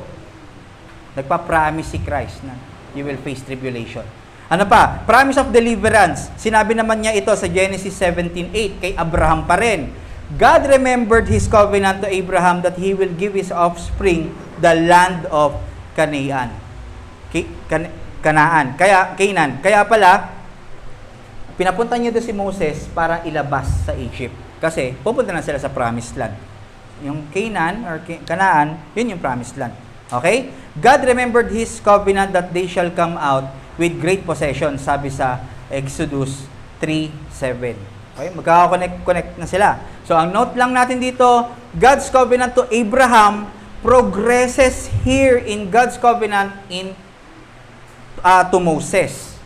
nagpa-promise si Christ na you will face tribulation. Ano pa? Promise of deliverance. Sinabi naman niya ito sa Genesis 17:8 kay Abraham pa rin. God remembered His covenant to Abraham that He will give His offspring the land of Canaan. Canaan. Kaya pala, pinapunta niyo doon si Moses para ilabas sa Egypt. Kasi pupunta na sila sa promised land. Yung Canaan or Canaan, yun yung promised land. Okay? God remembered His covenant that they shall come out with great possession, sabi sa Exodus 3:7. Okay? Magkaka-connect na sila. So, ang note lang natin dito, God's covenant to Abraham progresses here in God's covenant to Moses.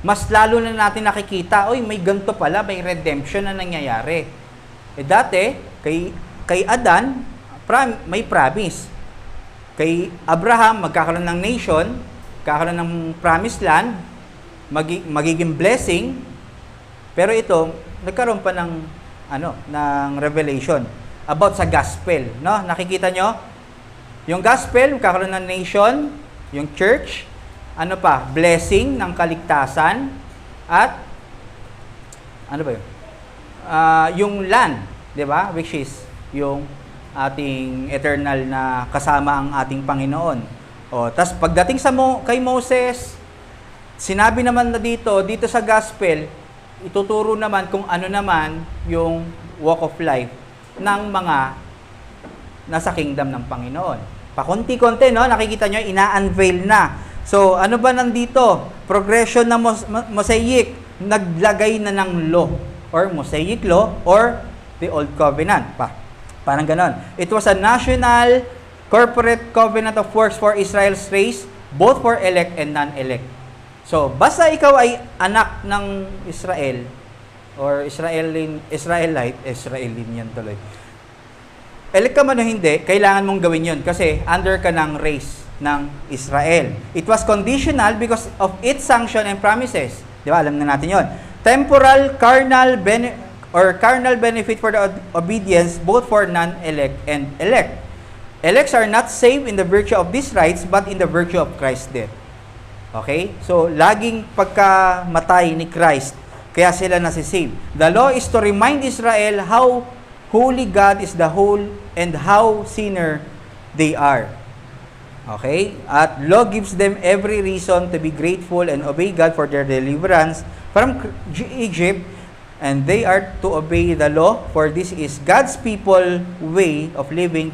Mas lalo na natin nakikita, may ganito pala, may redemption na nangyayari. Dati, kay Adan, may promise. Kay Abraham, magkakaroon ng nation, magkakaroon ng promised land, magiging blessing, pero ito, nagkaroon pa ng revelation about sa gospel. No? Nakikita nyo? Yung gospel, magkakaroon ng nation, yung church, blessing ng kaligtasan, at yung land, di ba? Which is yung ating eternal na kasama ang ating Panginoon. Tas pagdating kay Moses, sinabi naman na dito sa gospel, ituturo naman kung ano naman yung walk of life ng mga nasa kingdom ng Panginoon. Pakunti-kunti, no? Nakikita nyo, ina-unveil na. So, ano ba nandito? Progression na Mosaic, naglagay na ng law, or Mosaic law, or the Old Covenant. Parang ganon. It was a national, corporate covenant of works for Israel's race, both for elect and non-elect. So, basta ikaw ay anak ng Israel, or Israelite yan tuloy. Elect ka man o hindi, kailangan mong gawin yun kasi under ka ng race ng Israel. It was conditional because of its sanction and promises. Di ba? Alam na natin yon. Temporal, carnal benefit for the obedience both for non-elect and elect. Elects are not saved in the virtue of these rights but in the virtue of Christ's death. Okay? So, laging pagkamatay ni Christ, kaya sila nasisave. The law is to remind Israel how holy God is the whole and how sinner they are. Okay? At law gives them every reason to be grateful and obey God for their deliverance from Egypt, and they are to obey the law, for this is God's people way of living.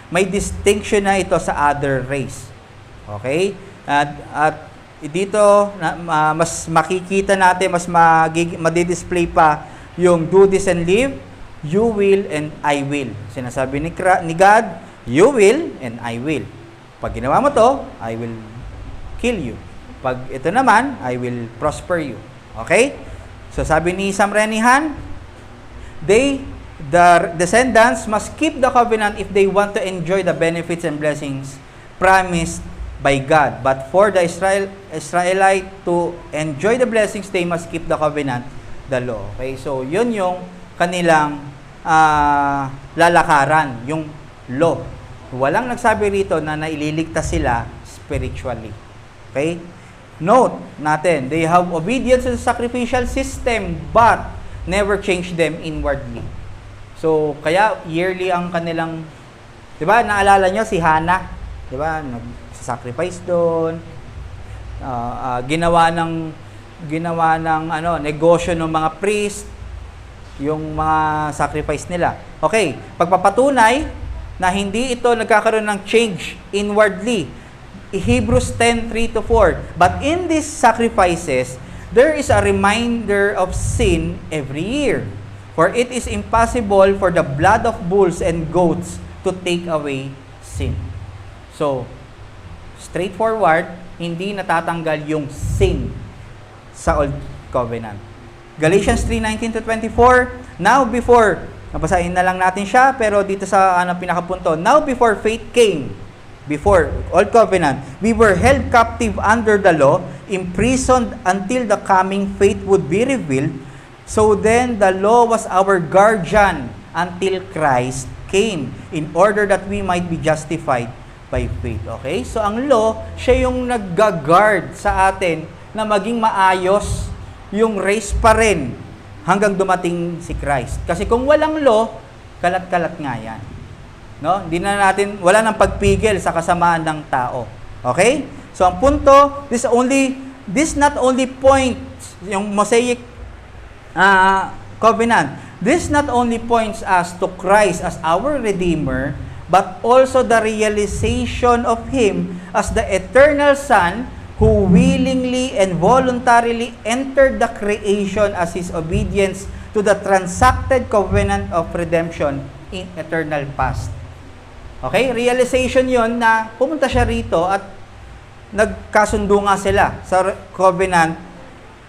May distinction na ito sa other race. Okay? At dito, mas makikita natin, mas madidisplay pa yung do this and live, you will and I will. Sinasabi ni God, you will and I will. Pag ginawa mo to, I will kill you. Pag ito naman, I will prosper you. Okay? So sabi ni Sam Renihan, the descendants must keep the covenant if they want to enjoy the benefits and blessings promised by God. But for the Israelite to enjoy the blessings, they must keep the covenant, the law. Okay? So, yun yung kanilang lalakaran, yung law. Walang nagsabi rito na naililigtas sila spiritually. Okay? Note natin, they have obedience to the sacrificial system but never change them inwardly. So, kaya yearly ang kanilang, di ba, naalala nyo si Hannah, di ba, sacrifice doon, ginawa ng negosyo ng mga priest, yung mga sacrifice nila. Okay, pagpapatunay na hindi ito nagkakaroon ng change inwardly, Hebrews 10:3-4. But in these sacrifices, there is a reminder of sin every year. For it is impossible for the blood of bulls and goats to take away sin. So, straightforward, hindi natatanggal yung sin sa Old Covenant. Galatians 3:19-24, now before, nabasahin na lang natin siya, pero dito sa pinakapunto, now before faith came, before Old Covenant, we were held captive under the law, imprisoned until the coming faith would be revealed. So then the law was our guardian until Christ came, in order that we might be justified by faith. Okay? So ang law, siya yung nag-guard sa atin na maging maayos yung race pa rin hanggang dumating si Christ. Kasi kung walang law, kalat-kalat nga yan. No? Hindi na natin, wala nang pagpigil sa kasamaan ng tao. Okay? So ang punto, this not only points, yung Mosaic covenant, this not only points us to Christ as our Redeemer, but also the realization of Him as the eternal Son who willingly and voluntarily entered the creation as His obedience to the transacted covenant of redemption in eternal past. Okay? Realization yon na pumunta siya rito at nagkasundo nga sila sa covenant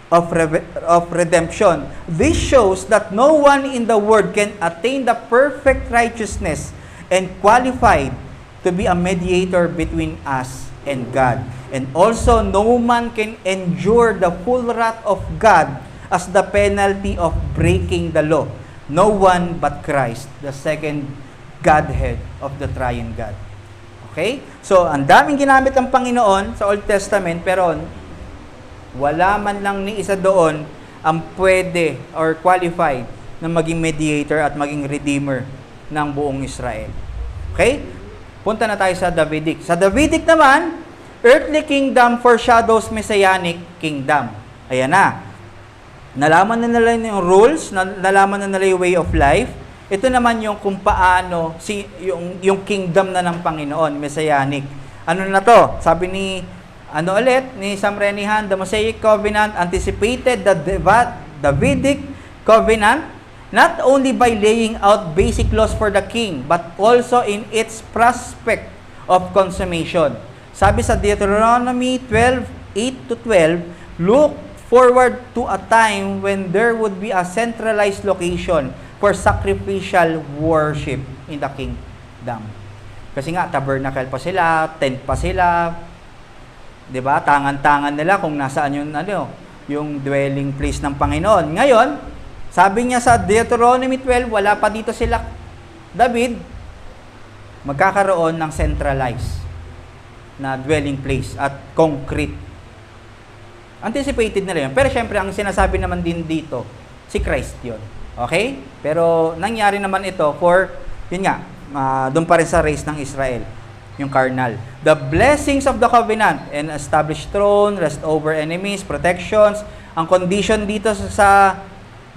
of redemption. This shows that no one in the world can attain the perfect righteousness and qualified to be a mediator between us and God. And also, no man can endure the full wrath of God as the penalty of breaking the law. No one but Christ, the second Godhead of the Triune God. Okay? So, ang daming ginamit ng Panginoon sa Old Testament, pero wala man lang ni isa doon ang pwede or qualified na maging mediator at maging redeemer ng buong Israel. Okay? Punta na tayo sa Davidic. Sa Davidic naman, earthly kingdom foreshadows messianic kingdom. Ayan na. Nalaman na nila yung rules, nalaman na nila yung way of life. Ito naman yung kung paano yung kingdom na ng Panginoon, Messianic. Ano na to? Sabi ni Sam Renihan, the Mosaic Covenant anticipated the Davidic Covenant not only by laying out basic laws for the king, but also in its prospect of consummation. Sabi sa Deuteronomy 12:8-12, look forward to a time when there would be a centralized location for sacrificial worship in the kingdom. Kasi nga, tabernacle pa sila, tent pa sila, 'di ba? Tangan-tangan nila kung nasaan yung dwelling place ng Panginoon. Ngayon, sabi niya sa Deuteronomy 12, wala pa dito sila David, magkakaroon ng centralized na dwelling place at concrete. Anticipated nila yun. Pero syempre, ang sinasabi naman din dito, si Christ yun. Okay? Pero nangyari naman ito for, yun nga, doon pa rin sa race ng Israel, yung carnal. The blessings of the covenant and established throne, rest over enemies, protections. Ang condition dito sa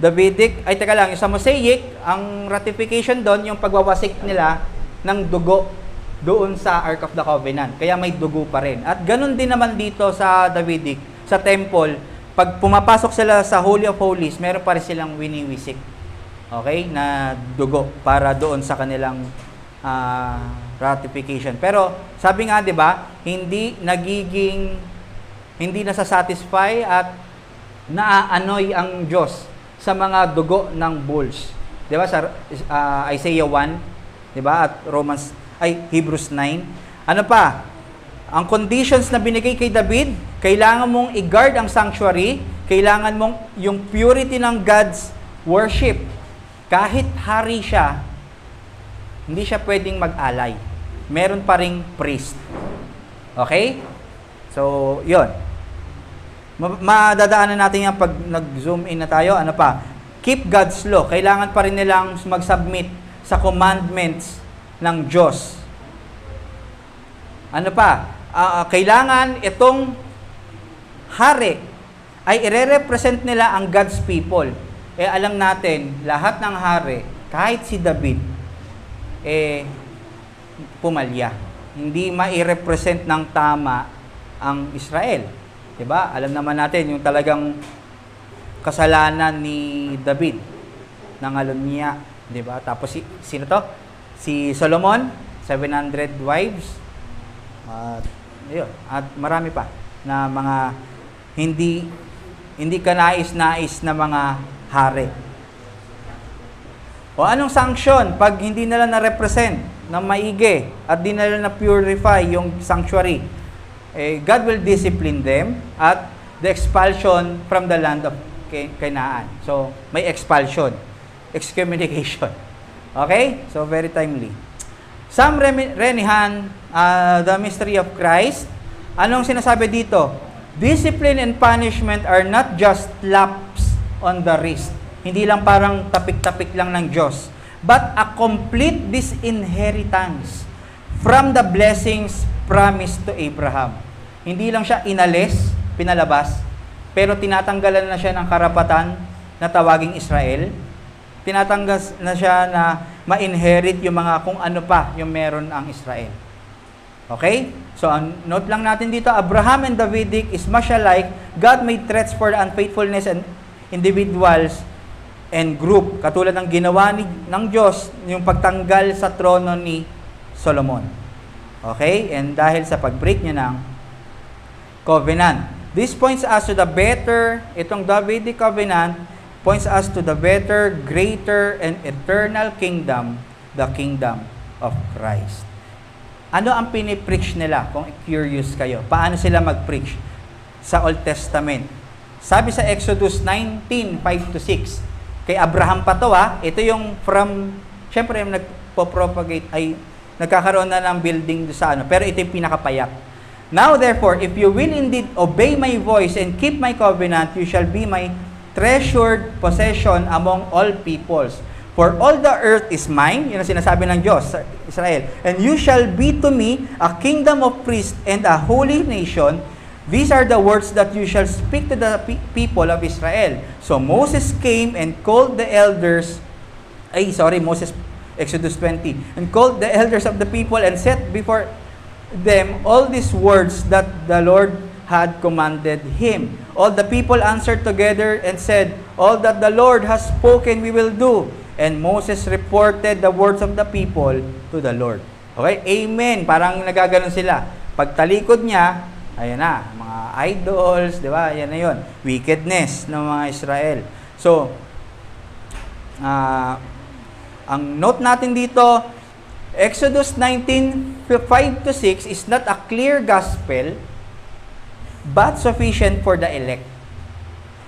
Davidic, ay teka lang, yung sa Mosaic, ang ratification doon, yung pagwawasik nila ng dugo doon sa Ark of the Covenant. Kaya may dugo pa rin. At ganun din naman dito sa Davidic, sa temple, pag pumapasok sila sa Holy of Holies, meron pa rin silang winiwisik. Okay? Na dugo para doon sa kanilang ratification. Pero sabi nga, 'di ba, hindi nasasatisfy at naaanoy ang Diyos sa mga dugo ng bulls. 'Di ba sa Isaiah 1, 'di ba, at Hebrews 9. Ano pa? Ang conditions na binigay kay David, kailangan mong i-guard ang sanctuary, kailangan mong yung purity ng God's worship. Kahit hari siya, hindi siya pwedeng mag-alay. Meron pa ring priest. Okay? So, yun. Madadaanan natin yan pag nag-zoom in na tayo. Ano pa? Keep God's law. Kailangan pa rin nilang mag-submit sa commandments ng Diyos. Ano pa? Kailangan itong hari ay ire-represent nila ang God's people. Alam natin, lahat ng hari, kahit si David, pumalya. Hindi mai-represent ng tama ang Israel. Diba? Alam naman natin yung talagang kasalanan ni David. Nangalon niya. Diba? Tapos sino to? Si Solomon, 700 wives. At marami pa na mga hindi kanais-nais na mga hari. O anong sanction pag hindi nila na-represent ng maigi at di nila na-purify yung sanctuary? God will discipline them at the expulsion from the land of Canaan. So, may expulsion, excommunication. Okay? So, very timely. Sam Renihan, The Mystery of Christ. Anong sinasabi dito? Discipline and punishment are not just slaps on the wrist. Hindi lang parang tapik-tapik lang ng Diyos, but a complete disinheritance from the blessings promised to Abraham. Hindi lang siya inalis, pinalabas, pero tinatanggalan na siya ng karapatan na tawaging Israel. Tinatanggal na siya na ma-inherit yung mga kung ano pa yung meron ang Israel. Okay? So, note lang natin dito, Abraham and Davidic is much alike. God made threats for the unfaithfulness and individuals and group. Katulad ng ginawa ng Diyos, yung pagtanggal sa trono ni Solomon. Okay? And dahil sa pag-break niya ng covenant. This points us to the better, itong Davidic covenant, points us to the better, greater, and eternal kingdom, the kingdom of Christ. Ano ang pinipreach nila? Kung curious kayo, paano sila mag-preach sa Old Testament? Sabi sa Exodus 19:5-6, kay Abraham pa to ito yung syempre yung nagpo-propagate, ay nagkakaroon na ng building sa pero ito yung pinakapayak. Now therefore, if you will indeed obey my voice and keep my covenant, you shall be my treasured possession among all peoples. For all the earth is mine, yun ang sinasabi ng Diyos sa Israel. And you shall be to me a kingdom of priests and a holy nation. These are the words that you shall speak to the people of Israel. So Moses came and called the elders Moses, Exodus 20, and called the elders of the people and set before them all these words that the Lord had commanded him. All the people answered together and said, all that the Lord has spoken we will do. And Moses reported the words of the people to the Lord. Okay? Amen. Parang nagaganon sila. Pagtalikod niya, ayan na, mga idols, di ba? Ayan na yun. Wickedness ng mga Israel. So, ang note natin dito, Exodus 19:5-6 is not a clear gospel, but sufficient for the elect.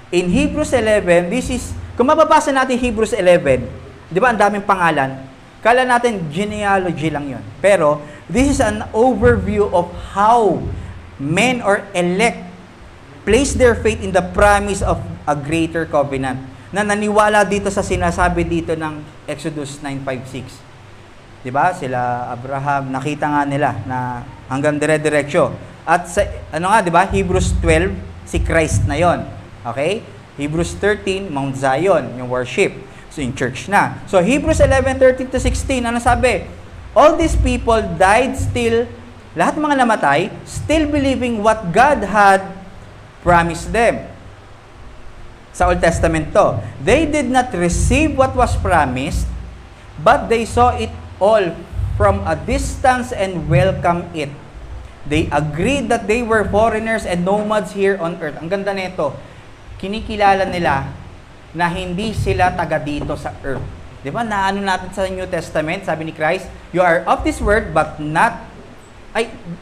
In Hebrews 11, this is, kung mababasa natin Hebrews 11, di ba ang daming pangalan? Kala natin genealogy lang yon. Pero, this is an overview of how men or elect place their faith in the promise of a greater covenant, na naniwala dito sa sinasabi dito ng Exodus 9:5-6. Di ba? Sila Abraham, nakita nga nila na hanggang dire-diretso. At sa, di ba? Hebrews 12, si Christ na yon. Okay? Hebrews 13, Mount Zion, yung worship. So, yung church na. So, Hebrews 11:13-16, ano sabi? All these people died still, lahat mga namatay, still believing what God had promised them. Sa Old Testament to. They did not receive what was promised, but they saw it all from a distance and welcomed it. They agreed that they were foreigners and nomads here on earth. Ang ganda nito, kinikilala nila na hindi sila taga dito sa earth. Di ba? Naano natin sa New Testament, sabi ni Christ, you are of this world but not,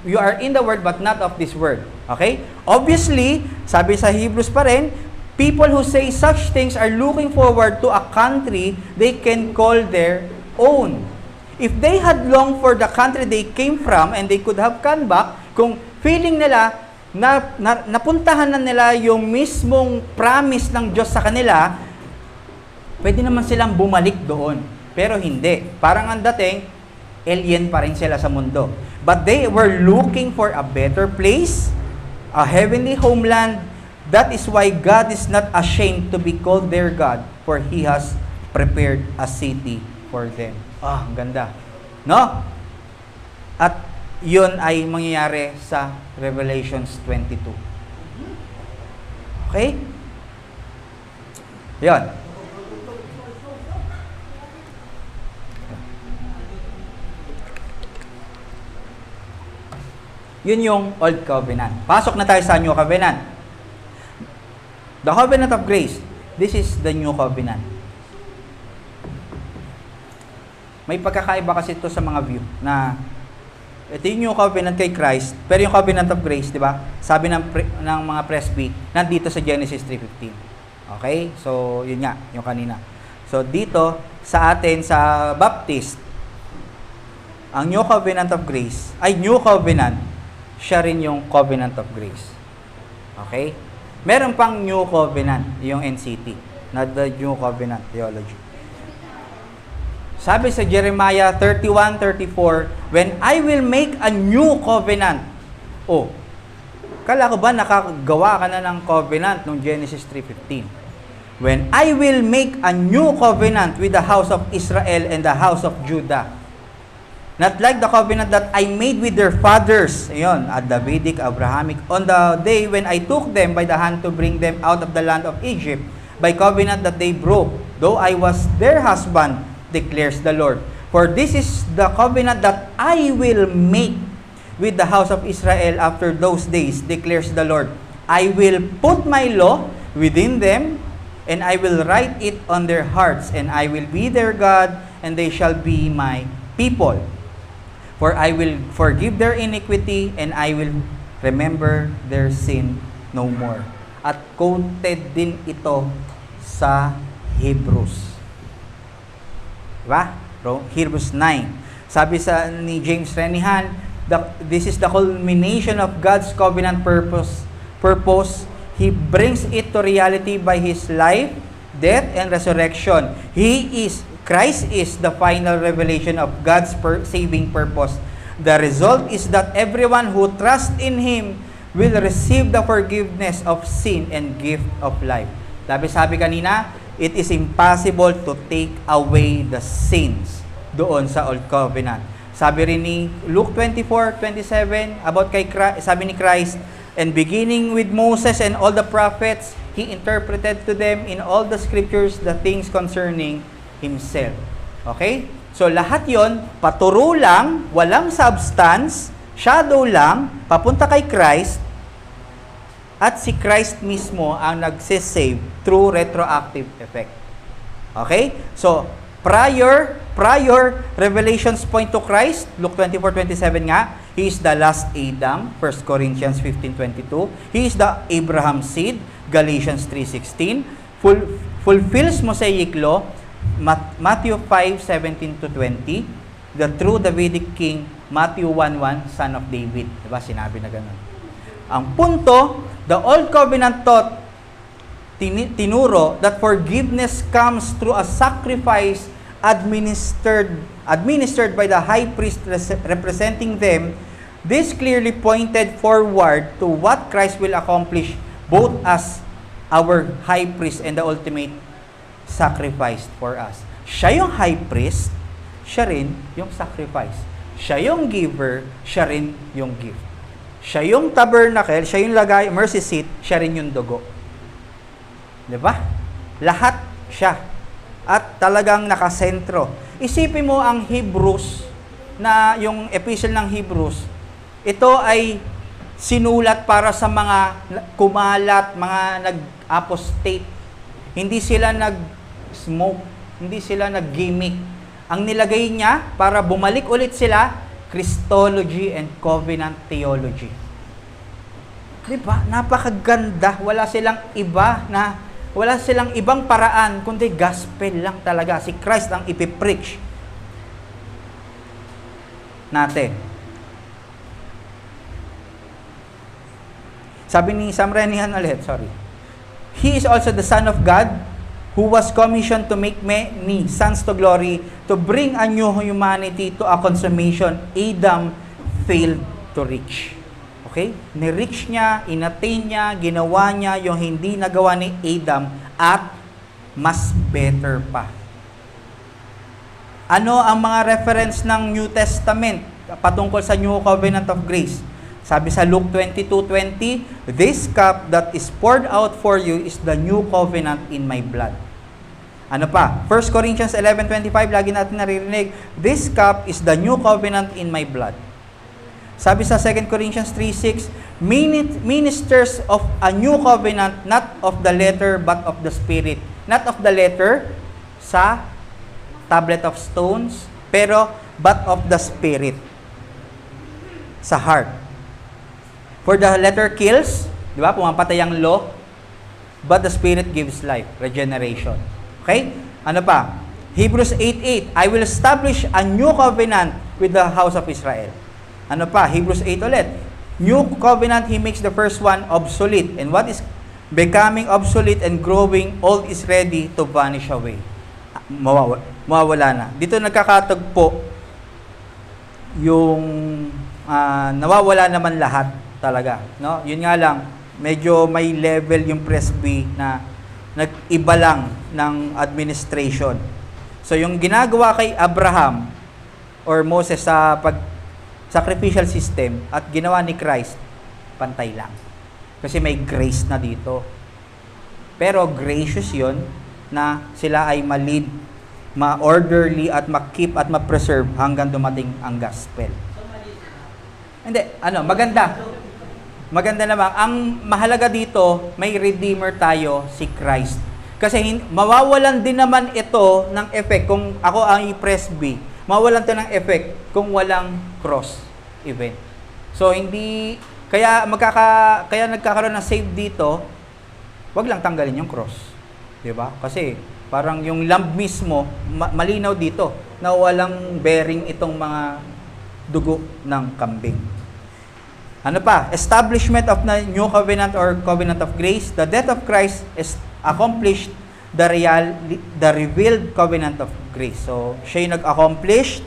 you are in the world but not of this world. Okay? Obviously, sabi sa Hebrews pa rin, people who say such things are looking forward to a country they can call their own. If they had longed for the country they came from and they could have come back, kung feeling nila na napuntahan na nila yung mismong promise ng Diyos sa kanila, pwede naman silang bumalik doon. Pero hindi. Parang ang dating, alien pa rin sila sa mundo. But they were looking for a better place, a heavenly homeland. That is why God is not ashamed to be called their God, for He has prepared a city for them. Ang ganda. No? At yun ay mangyayari sa Revelations 22. Okay? Yun. Yun yung Old Covenant. Pasok na tayo sa New Covenant. The Covenant of Grace. This is the New Covenant. May pagkakaiba kasi ito sa mga view na ito yung New Covenant kay Christ, pero yung Covenant of Grace, di ba? Sabi ng mga presby, nandito sa Genesis 3:15. Okay? So, yun nga, yung kanina. So, dito, sa atin, sa Baptist, ang New Covenant of Grace, ay New Covenant, siya rin yung Covenant of Grace. Okay? Meron pang New Covenant, yung NCT, not the New Covenant Theology. Sabi sa Jeremiah 31:34, when I will make a new covenant. Oh, kala ko ba nakagawa ka na ng covenant noong Genesis 3:15? When I will make a new covenant with the house of Israel and the house of Judah. Not like the covenant that I made with their fathers. Ayun, Davidic, Abrahamic. On the day when I took them by the hand to bring them out of the land of Egypt, by covenant that they broke, though I was their husband, declares the Lord. For this is the covenant that I will make with the house of Israel after those days, declares the Lord. I will put my law within them, and I will write it on their hearts, and I will be their God, and they shall be my people. For I will forgive their iniquity, and I will remember their sin no more. At quoted din ito sa Hebrews. Diba? Hebrews 9. Sabi ni James Renihan, this is the culmination of God's covenant purpose. He brings it to reality by His life, death, and resurrection. Christ is the final revelation of God's saving purpose. The result is that everyone who trusts in Him will receive the forgiveness of sin and gift of life. Sabi kanina, it is impossible to take away the sins doon sa Old Covenant. Sabi rin ni Luke 24:27 about kay Christ, sabi ni Christ, and beginning with Moses and all the prophets, He interpreted to them in all the scriptures the things concerning Himself. Okay? So lahat yon paturo lang, walang substance, shadow lang, papunta kay Christ, at si Christ mismo ang nagsisave through retroactive effect. Okay? So, prior revelations point to Christ, Luke 24:27 nga, He is the last Adam, 1 Corinthians 15:22. He is the Abraham seed, Galatians 3:16. Fulfills Mosaic law, Matthew 5:17-20. The true Davidic king, Matthew 1:1, son of David. Diba? Sinabi na ganun. Ang punto, the Old Covenant taught, tinuro that forgiveness comes through a sacrifice administered by the high priest representing them. This clearly pointed forward to what Christ will accomplish both as our high priest and the ultimate sacrifice for us. Siya yung high priest, siya rin yung sacrifice. Siya yung giver, siya rin yung gift. Siya yung tabernacle, siya yung lagay, mercy seat, siya rin yung dugo. Diba? Lahat siya. At talagang nakasentro. Isipin mo ang Hebrews, na yung epistle ng Hebrews, ito ay sinulat para sa mga kumalat, mga nag-apostate. Hindi sila nag-smoke, hindi sila nag-gimmick. Ang nilagay niya para bumalik ulit sila, Christology and Covenant Theology. Diba? Napakaganda. Wala silang ibang paraan, kundi gospel lang talaga. Si Christ ang ipipreach natin. Sabi ni Sam Renihan ulit, He is also the Son of God, who was commissioned to make many sons to glory, to bring a new humanity to a consummation Adam failed to reach. Okay? Ni-reach niya, inattain niya, ginawa niya yung hindi nagawa ni Adam at mas better pa. Ano ang mga reference ng New Testament patungkol sa New Covenant of Grace? Sabi sa Luke 22:20, this cup that is poured out for you is the new covenant in my blood. Ano pa? 1 Corinthians 11:25, lagi natin naririnig, this cup is the new covenant in my blood. Sabi sa 2 Corinthians 3:6, ministers of a new covenant, not of the letter but of the spirit. Not of the letter sa tablet of stones, pero but of the spirit sa heart. For the letter kills, di ba? Pumapatay ang law, but the spirit gives life, regeneration. Okay? Ano pa? Hebrews 8:8, I will establish a new covenant with the house of Israel. Ano pa? Hebrews 8 ulit. New covenant, He makes the first one obsolete. And what is becoming obsolete and growing, old is ready to vanish away. Mawawala na. Dito nagkakatagpo yung nawawala naman lahat talaga. No? Yun nga lang, medyo may level yung presby na nag-iba lang ng administration. So yung ginagawa kay Abraham or Moses sa sacrificial system at ginawa ni Christ, pantay lang. Kasi may grace na dito. Pero gracious yon na sila ay ma-lead, ma-orderly at ma-keep at ma-preserve hanggang dumating ang gospel. Hindi, maganda. Maganda naman. Ang mahalaga dito, may Redeemer tayo, si Christ. Kasi mawawalan din naman ito ng effect kung ako ang i-presby. Mawawalan ito ng effect kung walang cross event. So, kaya nagkakaroon ng save dito, wag lang tanggalin yung cross. Diba? Kasi parang yung lamb mismo, malinaw dito na walang bearing itong mga dugo ng kambing. Ano pa? Establishment of the New Covenant or Covenant of Grace. The death of Christ is accomplished the revealed Covenant of Grace. So, siya yung nag-accomplish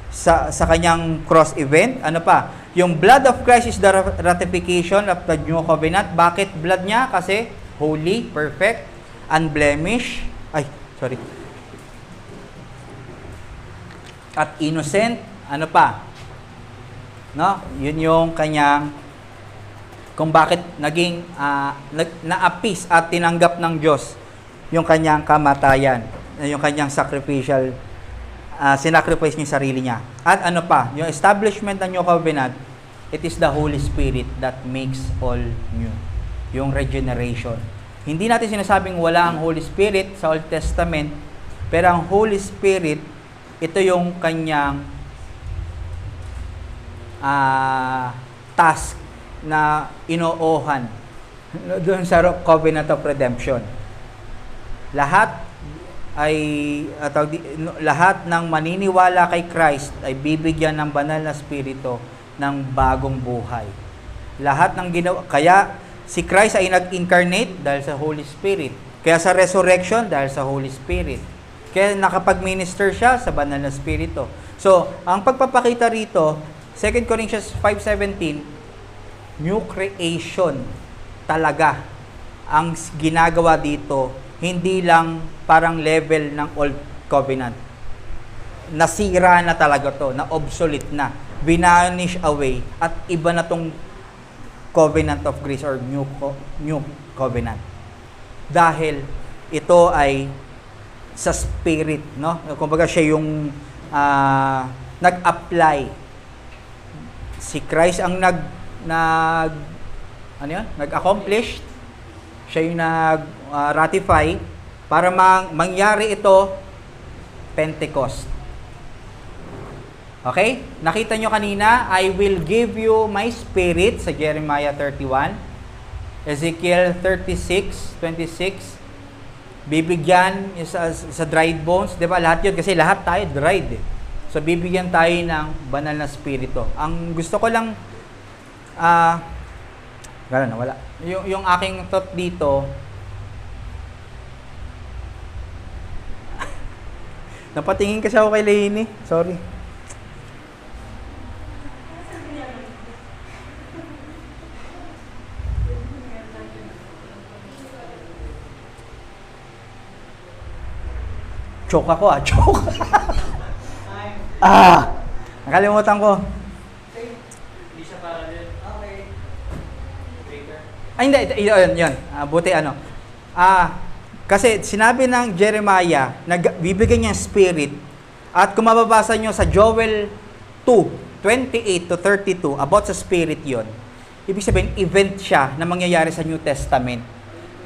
sa kanyang cross event. Ano pa? Yung blood of Christ is the ratification of the New Covenant. Bakit blood niya? Kasi holy, perfect, unblemished, Ay, sorry. At innocent, ano pa? No? Yun yung kanyang kung bakit naging na-appease at tinanggap ng Diyos yung kanyang kamatayan, yung kanyang sacrificial sinacrifice niya yung sarili niya. At ano pa? Yung establishment ng New Covenant, it is the Holy Spirit that makes all new. Yung regeneration. Hindi natin sinasabing wala ang Holy Spirit sa Old Testament, pero ang Holy Spirit, ito yung kanyang task na inoohan doon sa Covenant of Redemption. Lahat lahat ng maniniwala kay Christ ay bibigyan ng banal na spirito ng bagong buhay. Lahat ng ginawa, kaya si Christ ay nag-incarnate dahil sa Holy Spirit. Kaya sa resurrection dahil sa Holy Spirit. Kaya nakapag-minister siya sa banal na spirito. So, ang pagpapakita rito, 2 Corinthians 5:17, new creation talaga ang ginagawa dito, hindi lang parang level ng Old Covenant. Nasira na talaga to, na obsolete na, vanish away, at iba na tong Covenant of Grace or New Covenant. Dahil ito ay sa Spirit, no? Kumbaga siya yung nag-apply. Si Christ ang nag-accomplish, siya yung nag-ratify para mangyari ito Pentecost. Okay? Nakita nyo kanina, I will give you my spirit sa Jeremiah 31, Ezekiel 36:26. Bibigyan sa dried bones, 'di ba? Lahat 'yun kasi lahat tayo dried. So bibigyan tayo ng banal na spirito. Ang gusto ko lang wala. Yung aking thought dito, napatingin kasi ako kay Leini. Sorry. Choke ako choke. Nakalimutan ko. Hindi siya para din. Okay. Hindi, yun. Buti kasi sinabi ng Jeremiah, bibigyan niya ng spirit, at kung mababasa nyo sa Joel 2:28-32, about sa spirit yon. Ibig sabihin, event siya na mangyayari sa New Testament.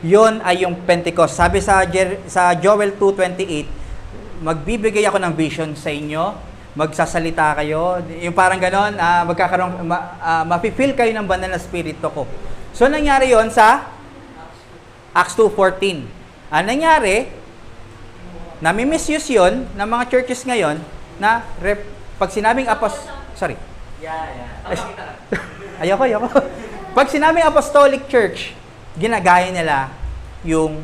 Yon ay yung Pentecost. Sabi sa Joel 2:28, magbibigay ako ng vision sa inyo, magsasalita kayo, yung parang ganon, mapi-feel kayo ng banal na spirito ko. So, nangyari yon sa Acts 2:14. Ang nangyari, nami-misuse yun ng mga churches ngayon na pag sinabing sorry. Ayoko. Pag sinabing apostolic church, ginagaya nila yung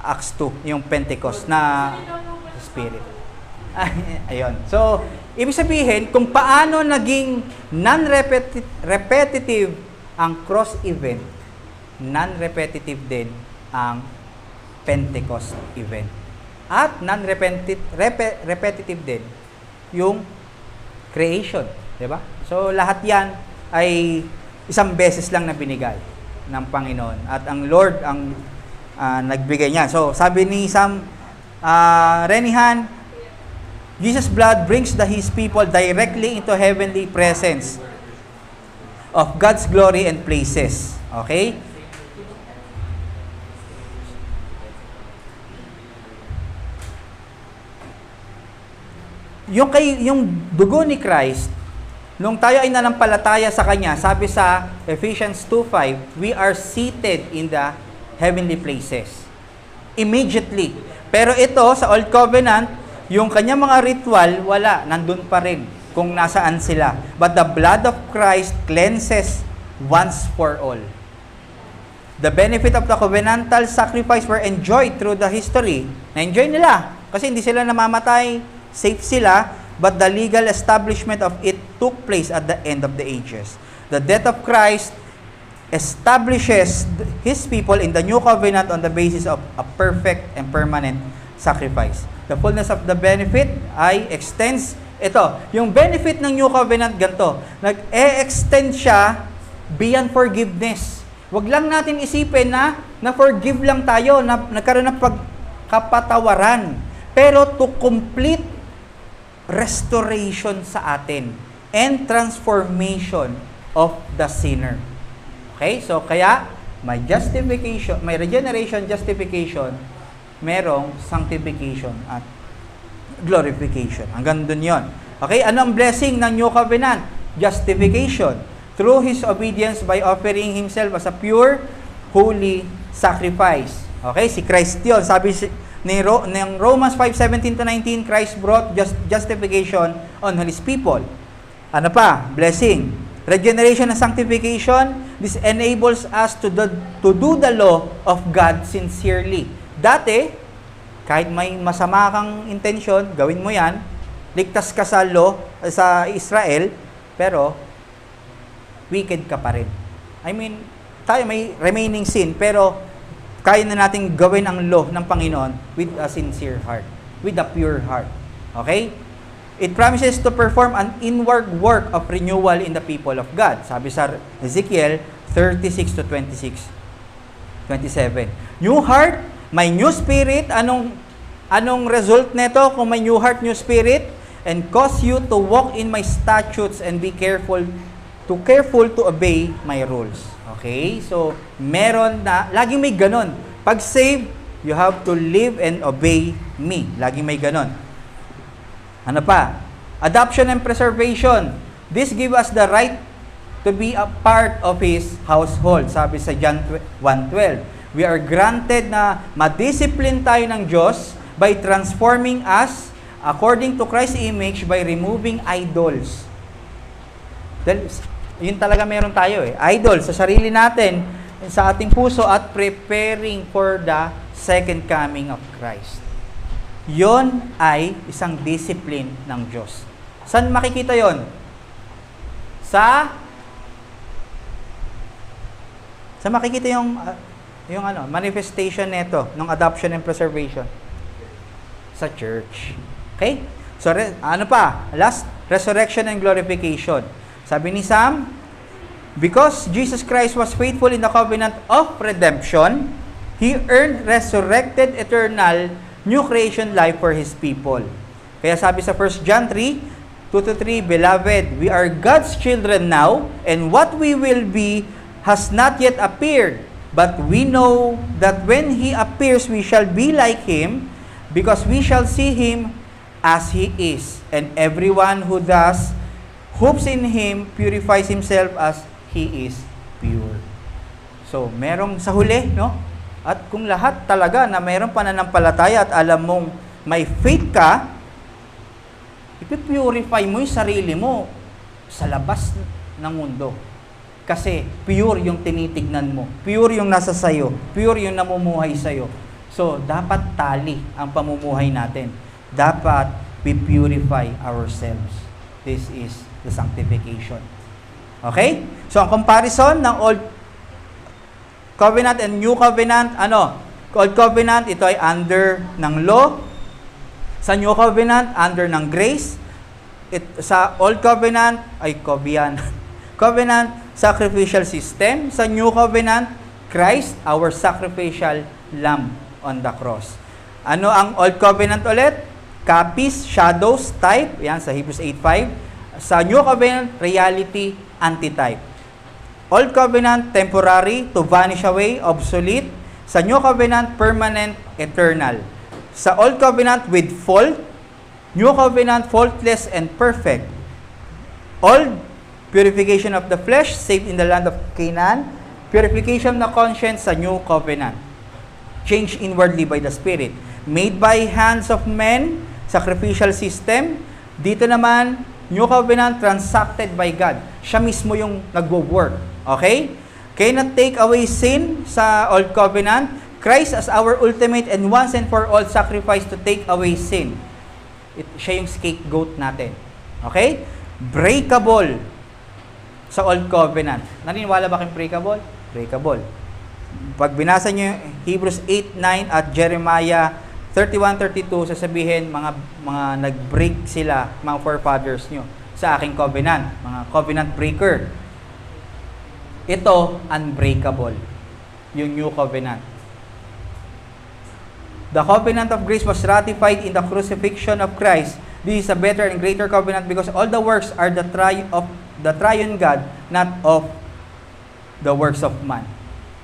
Acts 2, yung Pentecost na Spirit. Ayun. So, ibig sabihin, kung paano naging non-repetitive ang cross event, non-repetitive din ang Pentecost event. At non-repetitive din yung creation. Diba? So, lahat yan ay isang beses lang na binigay ng Panginoon. At ang Lord ang nagbigay niya. So, sabi ni Sam Renihan, Jesus' blood brings His people directly into heavenly presence of God's glory and places. Okay? Yung dugo ni Christ, nung tayo ay nanampalataya sa Kanya, sabi sa Ephesians 2:5, we are seated in the heavenly places. Immediately. Pero ito, sa Old Covenant, yung kanyang mga ritual, wala, nandun pa rin kung nasaan sila. But the blood of Christ cleanses once for all. The benefit of the covenantal sacrifice were enjoyed through the history. Na-enjoy nila, kasi hindi sila namamatay, safe sila, but the legal establishment of it took place at the end of the ages. The death of Christ establishes His people in the new covenant on the basis of a perfect and permanent sacrifice. The fullness of the benefit ay extends. Ito, yung benefit ng new covenant ganito, nag-e-extend siya beyond forgiveness. Wag lang natin isipin na na-forgive lang tayo, na nagkaroon ng pagkapatawaran. Pero to complete restoration sa atin and transformation of the sinner. Okay? So, kaya, may justification, may regeneration, justification, merong sanctification at glorification. Hanggang dun yun. Okay? Ano ang blessing ng New Covenant? Justification. Through His obedience by offering Himself as a pure, holy sacrifice. Okay? Si Christ yun. Sabi ng Romans 5:17-19, Christ brought justification on His people. Ano pa? Blessing. Regeneration and sanctification. This enables us to do the law of God sincerely. Dati, kahit may masama kang intensyon, gawin mo yan. Ligtas ka sa law, sa Israel, pero wicked ka pa rin. I mean, tayo may remaining sin, pero kaya na nating gawin ang law ng Panginoon with a sincere heart, with a pure heart. Okay? It promises to perform an inward work of renewal in the people of God. Sabi sa Ezekiel 36-27. New heart, may new spirit. Anong result nito kung may new heart, new spirit? And cause you to walk in my statutes and be careful to obey my rules. Okay? So, meron na, laging may ganon. Pag saved, you have to live and obey me. Laging may ganon. Ano pa? Adoption and preservation. This give us the right to be a part of His household. Sabi sa John 1:12. We are granted na madiscipline tayo ng Diyos by transforming us according to Christ's image by removing idols. Dahil, yun talaga meron tayo eh. Idol sa sarili natin, sa ating puso at preparing for the second coming of Christ. Yon ay isang discipline ng Diyos. Saan makikita yon? Sa makikita yung manifestation nito ng adoption and preservation sa church. Okay? So ano pa? Last, resurrection and glorification. Sabi ni Sam, because Jesus Christ was faithful in the covenant of redemption, He earned resurrected eternal new creation life for His people. Kaya sabi sa 1 John 3:2-3, Beloved, we are God's children now, and what we will be has not yet appeared. But we know that when He appears, we shall be like Him, because we shall see Him as He is. And everyone who thus hopes in Him purifies himself as He is pure. So, merong sa huli, no? At kung lahat talaga na merong pananampalataya at alam mong may faith ka, ipipurify mo yung sarili mo sa labas ng mundo. Kasi pure yung tinitignan mo. Pure yung nasa sayo. Pure yung namumuhay sayo. So, dapat tali ang pamumuhay natin. Dapat we purify ourselves. This is the sanctification. Okay? So, ang comparison ng Old Covenant and New Covenant, Old Covenant, ito ay under ng law. Sa New Covenant, under ng grace. Sa Old Covenant, Covenant, sacrificial system. Sa New Covenant, Christ, our sacrificial lamb on the cross. Ano ang Old Covenant ulit? Copies, shadows, type. Yan, sa Hebrews 8:5. Sa New Covenant, reality, antitype. Old Covenant, temporary, to vanish away, obsolete. Sa New Covenant, permanent, eternal. Sa Old Covenant, with fault. New Covenant, faultless and perfect. Old, purification of the flesh, saved in the land of Canaan. Purification of the conscience sa New Covenant. Changed inwardly by the Spirit. Made by hands of men, sacrificial system. Dito naman, New Covenant, transacted by God. Siya mismo yung nagwo-work. Okay? Cannot take away sin sa Old Covenant. Christ as our ultimate and once and for all sacrifice to take away sin. Siya yung scapegoat natin. Okay? Breakable sa Old Covenant. Naniniwala ba kayong breakable? breakable. Pag binasa nyo yung Hebrews 8:9 at Jeremiah 31:32, sasabihin, mga nag-break sila, mga forefathers nyo, sa aking covenant, mga covenant breaker. Ito, unbreakable. Yung new covenant. The covenant of grace was ratified in the crucifixion of Christ. This is a better and greater covenant because all the works are the triune God, not of the works of man.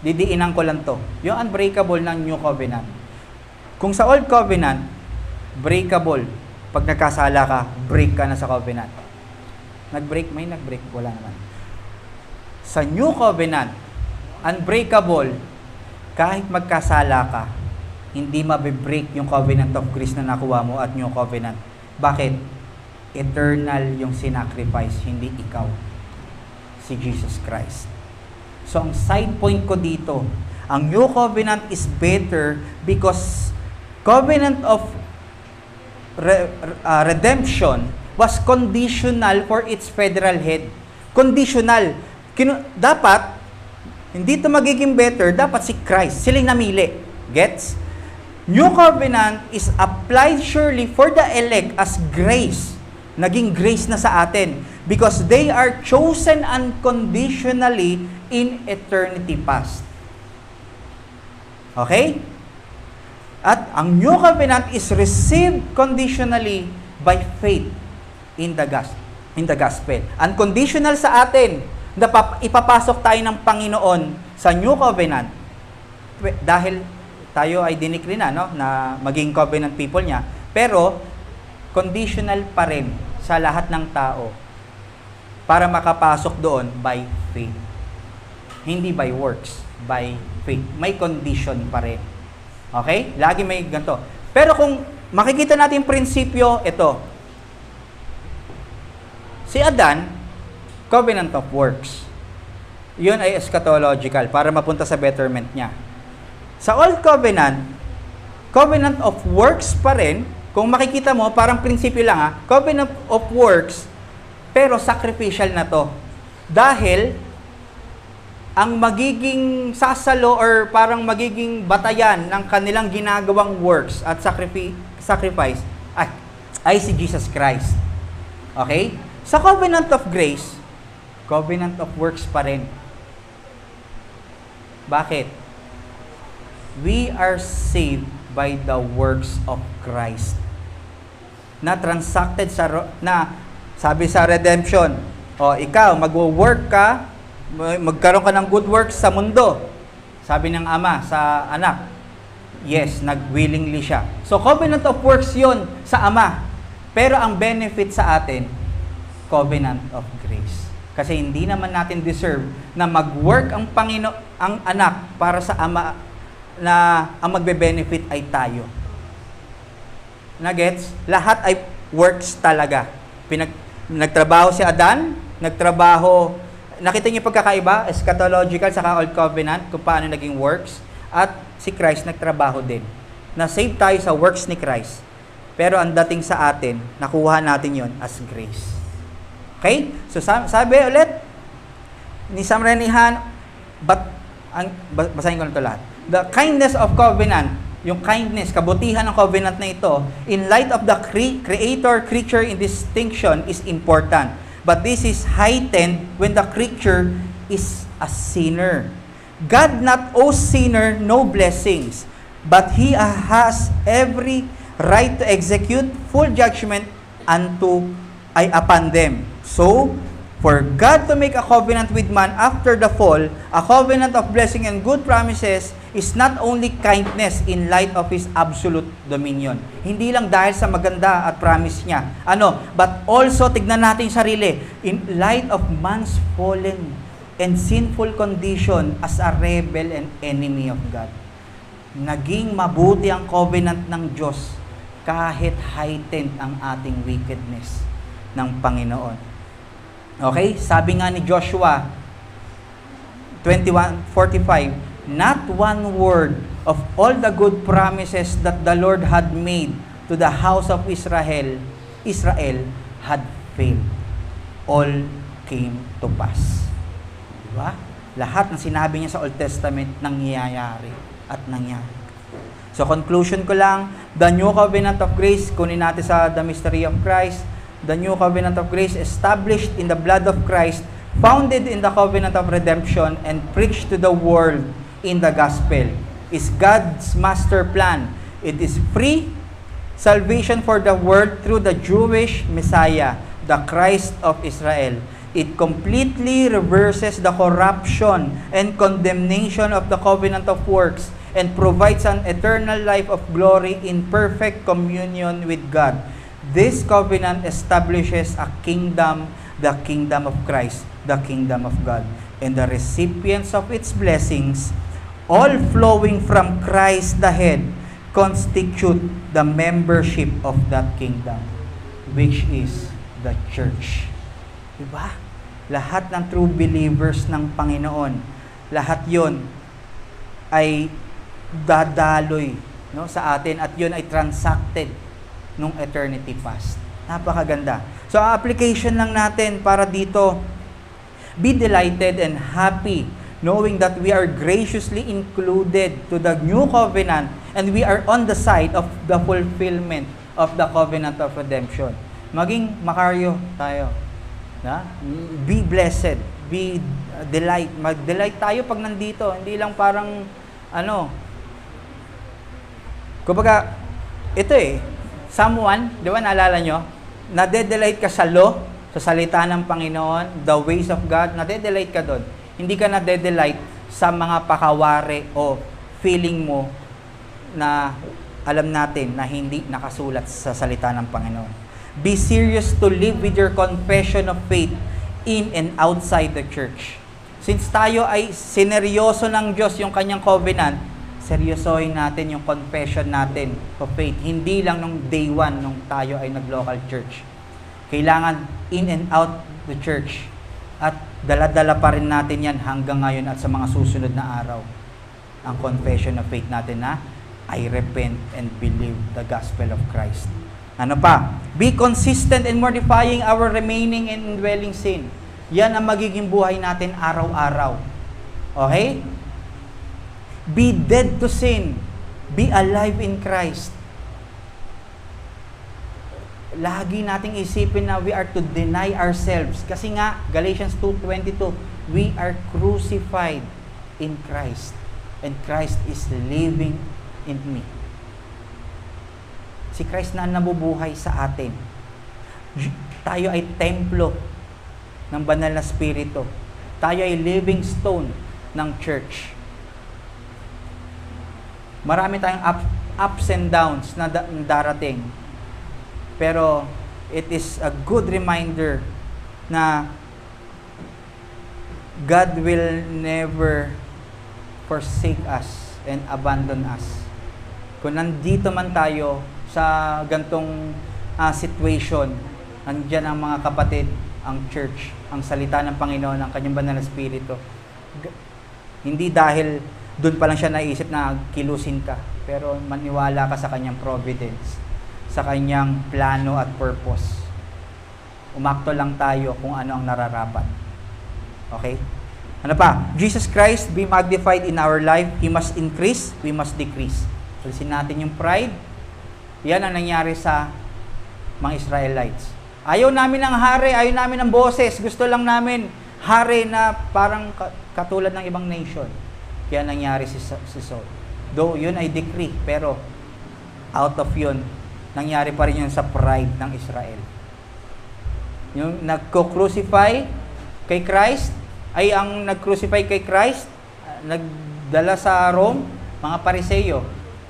Didiinan ko lang to. Yung unbreakable ng new covenant. Kung sa old covenant, breakable. Pag nagkasala ka, break ka na sa covenant. Nag-break? May nag-break? Wala naman. Sa new covenant, unbreakable, kahit magkasala ka, hindi mabibreak yung covenant of grace na nakuha mo at new covenant. Bakit? Eternal yung sinacrifice, hindi ikaw. Si Jesus Christ. So, ang side point ko dito, ang new covenant is better because covenant of redemption was conditional for its federal head. Conditional. Dapat, hindi ito magiging better, dapat si Christ. Sila yung namili. Gets? New covenant is applied surely for the elect as grace. Naging grace na sa atin. Because they are chosen unconditionally in eternity past. Okay? At ang new covenant is received conditionally by faith in the gospel. Unconditional sa atin. Ipapasok tayo ng Panginoon sa new covenant dahil tayo ay dinikli na, no, na maging covenant people niya. Pero, conditional pa rin sa lahat ng tao para makapasok doon by faith. Hindi by works, by faith. May condition pa rin. Okay? Lagi may ganito. Pero kung makikita natin yung prinsipyo, ito. Si Adan, covenant of works. Yun ay eschatological para mapunta sa betterment niya. Sa Old Covenant, covenant of works pa rin. Kung makikita mo, parang prinsipyo lang covenant of works, pero sacrificial na to. Dahil, ang magiging sasalo or parang magiging batayan ng kanilang ginagawang works at sacrifice ay si Jesus Christ. Okay? Sa covenant of grace, covenant of works pa rin. Bakit? We are saved by the works of Christ. Na transacted sabi sa redemption, ikaw, magwo-work ka, magkaroon ka ng good works sa mundo. Sabi ng ama sa anak, yes, nag-willingly siya. So, covenant of works yon sa ama. Pero ang benefit sa atin, covenant of grace. Kasi hindi naman natin deserve na mag-work ang ang anak para sa ama na ang magbe-benefit ay tayo. Nagets? Lahat ay works talaga. Nagtrabaho si Adan, nakita niyo pagkakaiba, eschatological sa Old Covenant, kung paano naging works, at si Christ nagtrabaho din. Na-save tayo sa works ni Christ. Pero ang dating sa atin, nakuha natin yon as grace. Okay? So sabi ulit, ni Sam Renihan, basahin ko na ito lahat. The kindness of covenant, yung kindness, kabutihan ng covenant na ito, in light of the creator-creature in distinction is important. But this is heightened when the creature is a sinner. God not owes sinner no blessings, but He has every right to execute full judgment upon them. So, for God to make a covenant with man after the fall, a covenant of blessing and good promises, is not only kindness in light of His absolute dominion. Hindi lang dahil sa maganda at promise niya. But also, tignan natin yung sarili, in light of man's fallen and sinful condition as a rebel and enemy of God. Naging mabuti ang covenant ng Diyos kahit heightened ang ating wickedness ng Panginoon. Okay? Sabi nga ni Joshua 21:45, not one word of all the good promises that the Lord had made to the house of Israel had failed. All came to pass. Diba? Lahat ng sinabi niya sa Old Testament, nangyayari at nangyari. So conclusion ko lang, the New Covenant of Grace, kunin natin sa The Mystery of Christ, the New Covenant of Grace established in the blood of Christ, founded in the covenant of redemption, and preached to the world in the gospel, is God's master plan. It is free salvation for the world through the Jewish Messiah, the Christ of Israel. It completely reverses the corruption and condemnation of the covenant of works and provides an eternal life of glory in perfect communion with God. This covenant establishes a kingdom, the kingdom of Christ, the kingdom of God, and the recipients of its blessings, all flowing from Christ the head, constitute the membership of that kingdom, which is the church. Diba? Lahat ng true believers ng Panginoon, lahat yon ay dadaloy, no, sa atin, at yun ay transacted nung eternity past. Napakaganda. So, application lang natin para dito, be delighted and happy knowing that we are graciously included to the new covenant and we are on the side of the fulfillment of the covenant of redemption. Maging makaryo tayo. Na? Be blessed. Be delight. Mag-delight tayo pag nandito. Hindi lang parang, kumbaga, ito Psalm 1, di ba naalala nyo? Nade-delight ka sa law, sa salita ng Panginoon, the ways of God, nade-delight ka doon. Hindi ka nade-delight sa mga pakawari o feeling mo na alam natin na hindi nakasulat sa salita ng Panginoon. Be serious to live with your confession of faith in and outside the church. Since tayo ay sineryoso ng Diyos yung kanyang covenant, seryosohin natin yung confession natin of faith. Hindi lang nung day 1 nung tayo ay nag-local church. Kailangan in and out the church. At dala-dala pa rin natin yan hanggang ngayon at sa mga susunod na araw. Ang confession of faith natin na, I repent and believe the gospel of Christ. Ano pa? Be consistent in mortifying our remaining and indwelling sin. Yan ang magiging buhay natin araw-araw. Okay? Be dead to sin. Be alive in Christ. Lagi nating isipin na we are to deny ourselves. Kasi nga, Galatians 2:22, we are crucified in Christ. And Christ is living in me. Si Christ na nabubuhay sa atin. Tayo ay templo ng banal na spirito. Tayo ay living stone ng church. Marami tayong ups and downs na darating. Pero it is a good reminder na God will never forsake us and abandon us. Kung nandito man tayo sa gantong situation, nandiyan ang mga kapatid, ang church, ang salita ng Panginoon, ang kanyang banal na spirito. Hindi dahil doon pa lang siya naisip na kilusin ka, pero maniwala ka sa kanyang providence, sa kanyang plano at purpose. Umakto lang tayo kung ano ang nararapat. Okay? Ano pa? Jesus Christ be magnified in our life. He must increase, we must decrease. Alisin natin yung pride. Yan ang nangyari sa mga Israelites. Ayaw namin ng hari, ayaw namin ng boses. Gusto lang namin hari na parang katulad ng ibang nation. Kaya nangyari si Saul. Though yun ay decree, pero out of yun, nangyari pa rin yun sa pride ng Israel. Yung nagko-crucify kay Christ, ay ang nag-crucify kay Christ, nagdala sa Rome, mga Pariseyo,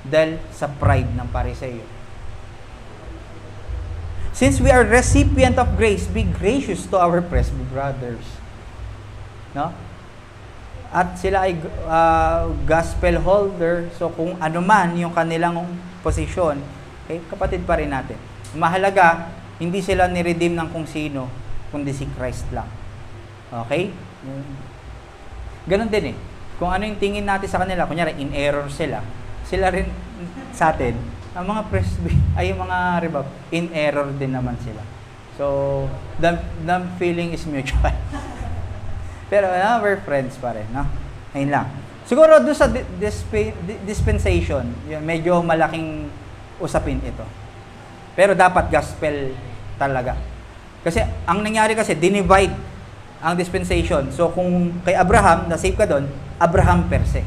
dahil sa pride ng Pariseyo. Since we are recipient of grace, be gracious to our presby brothers. No? At sila ay gospel holder, so kung ano man yung kanilang posisyon, kapatid pa rin natin. Mahalaga, hindi sila niredeem ng kung sino, kundi si Christ lang. Okay? Ganon din Kung ano yung tingin natin sa kanila, kunyari, in error sila rin sa atin, ang mga presby, ay yung mga rebab, in error din naman sila. So, the feeling is mutual. Pero we're friends pa rin, no? Ayun lang. Siguro doon sa dispensation, yun, medyo malaking usapin ito. Pero dapat gospel talaga. Kasi ang nangyari kasi, dinivide ang dispensation. So kung kay Abraham, na-save ka doon, Abraham per se.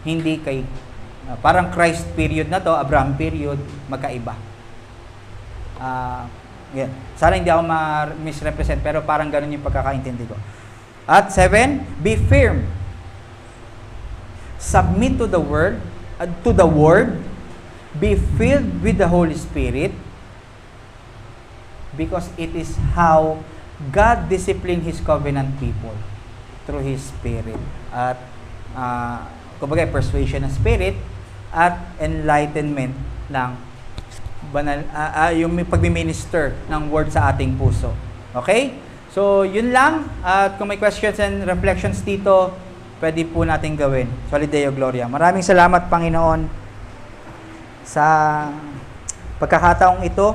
Hindi kay, parang Christ period na to, Abraham period, magkaiba. Yeah. Sana hindi ako ma-misrepresent, pero parang ganun yung pagkakaintindi ko. At 7, be firm. Submit to the word, be filled with the Holy Spirit, because it is how God disciplined His covenant people through His Spirit. At, kumbaga, persuasion ng Spirit at enlightenment ng banal, yung pagmi-minister ng word sa ating puso. Okay? So, yun lang. At kung may questions and reflections dito, pwede po natin gawin. Soli Deo Gloria. Maraming salamat, Panginoon, sa pagkakataong ito.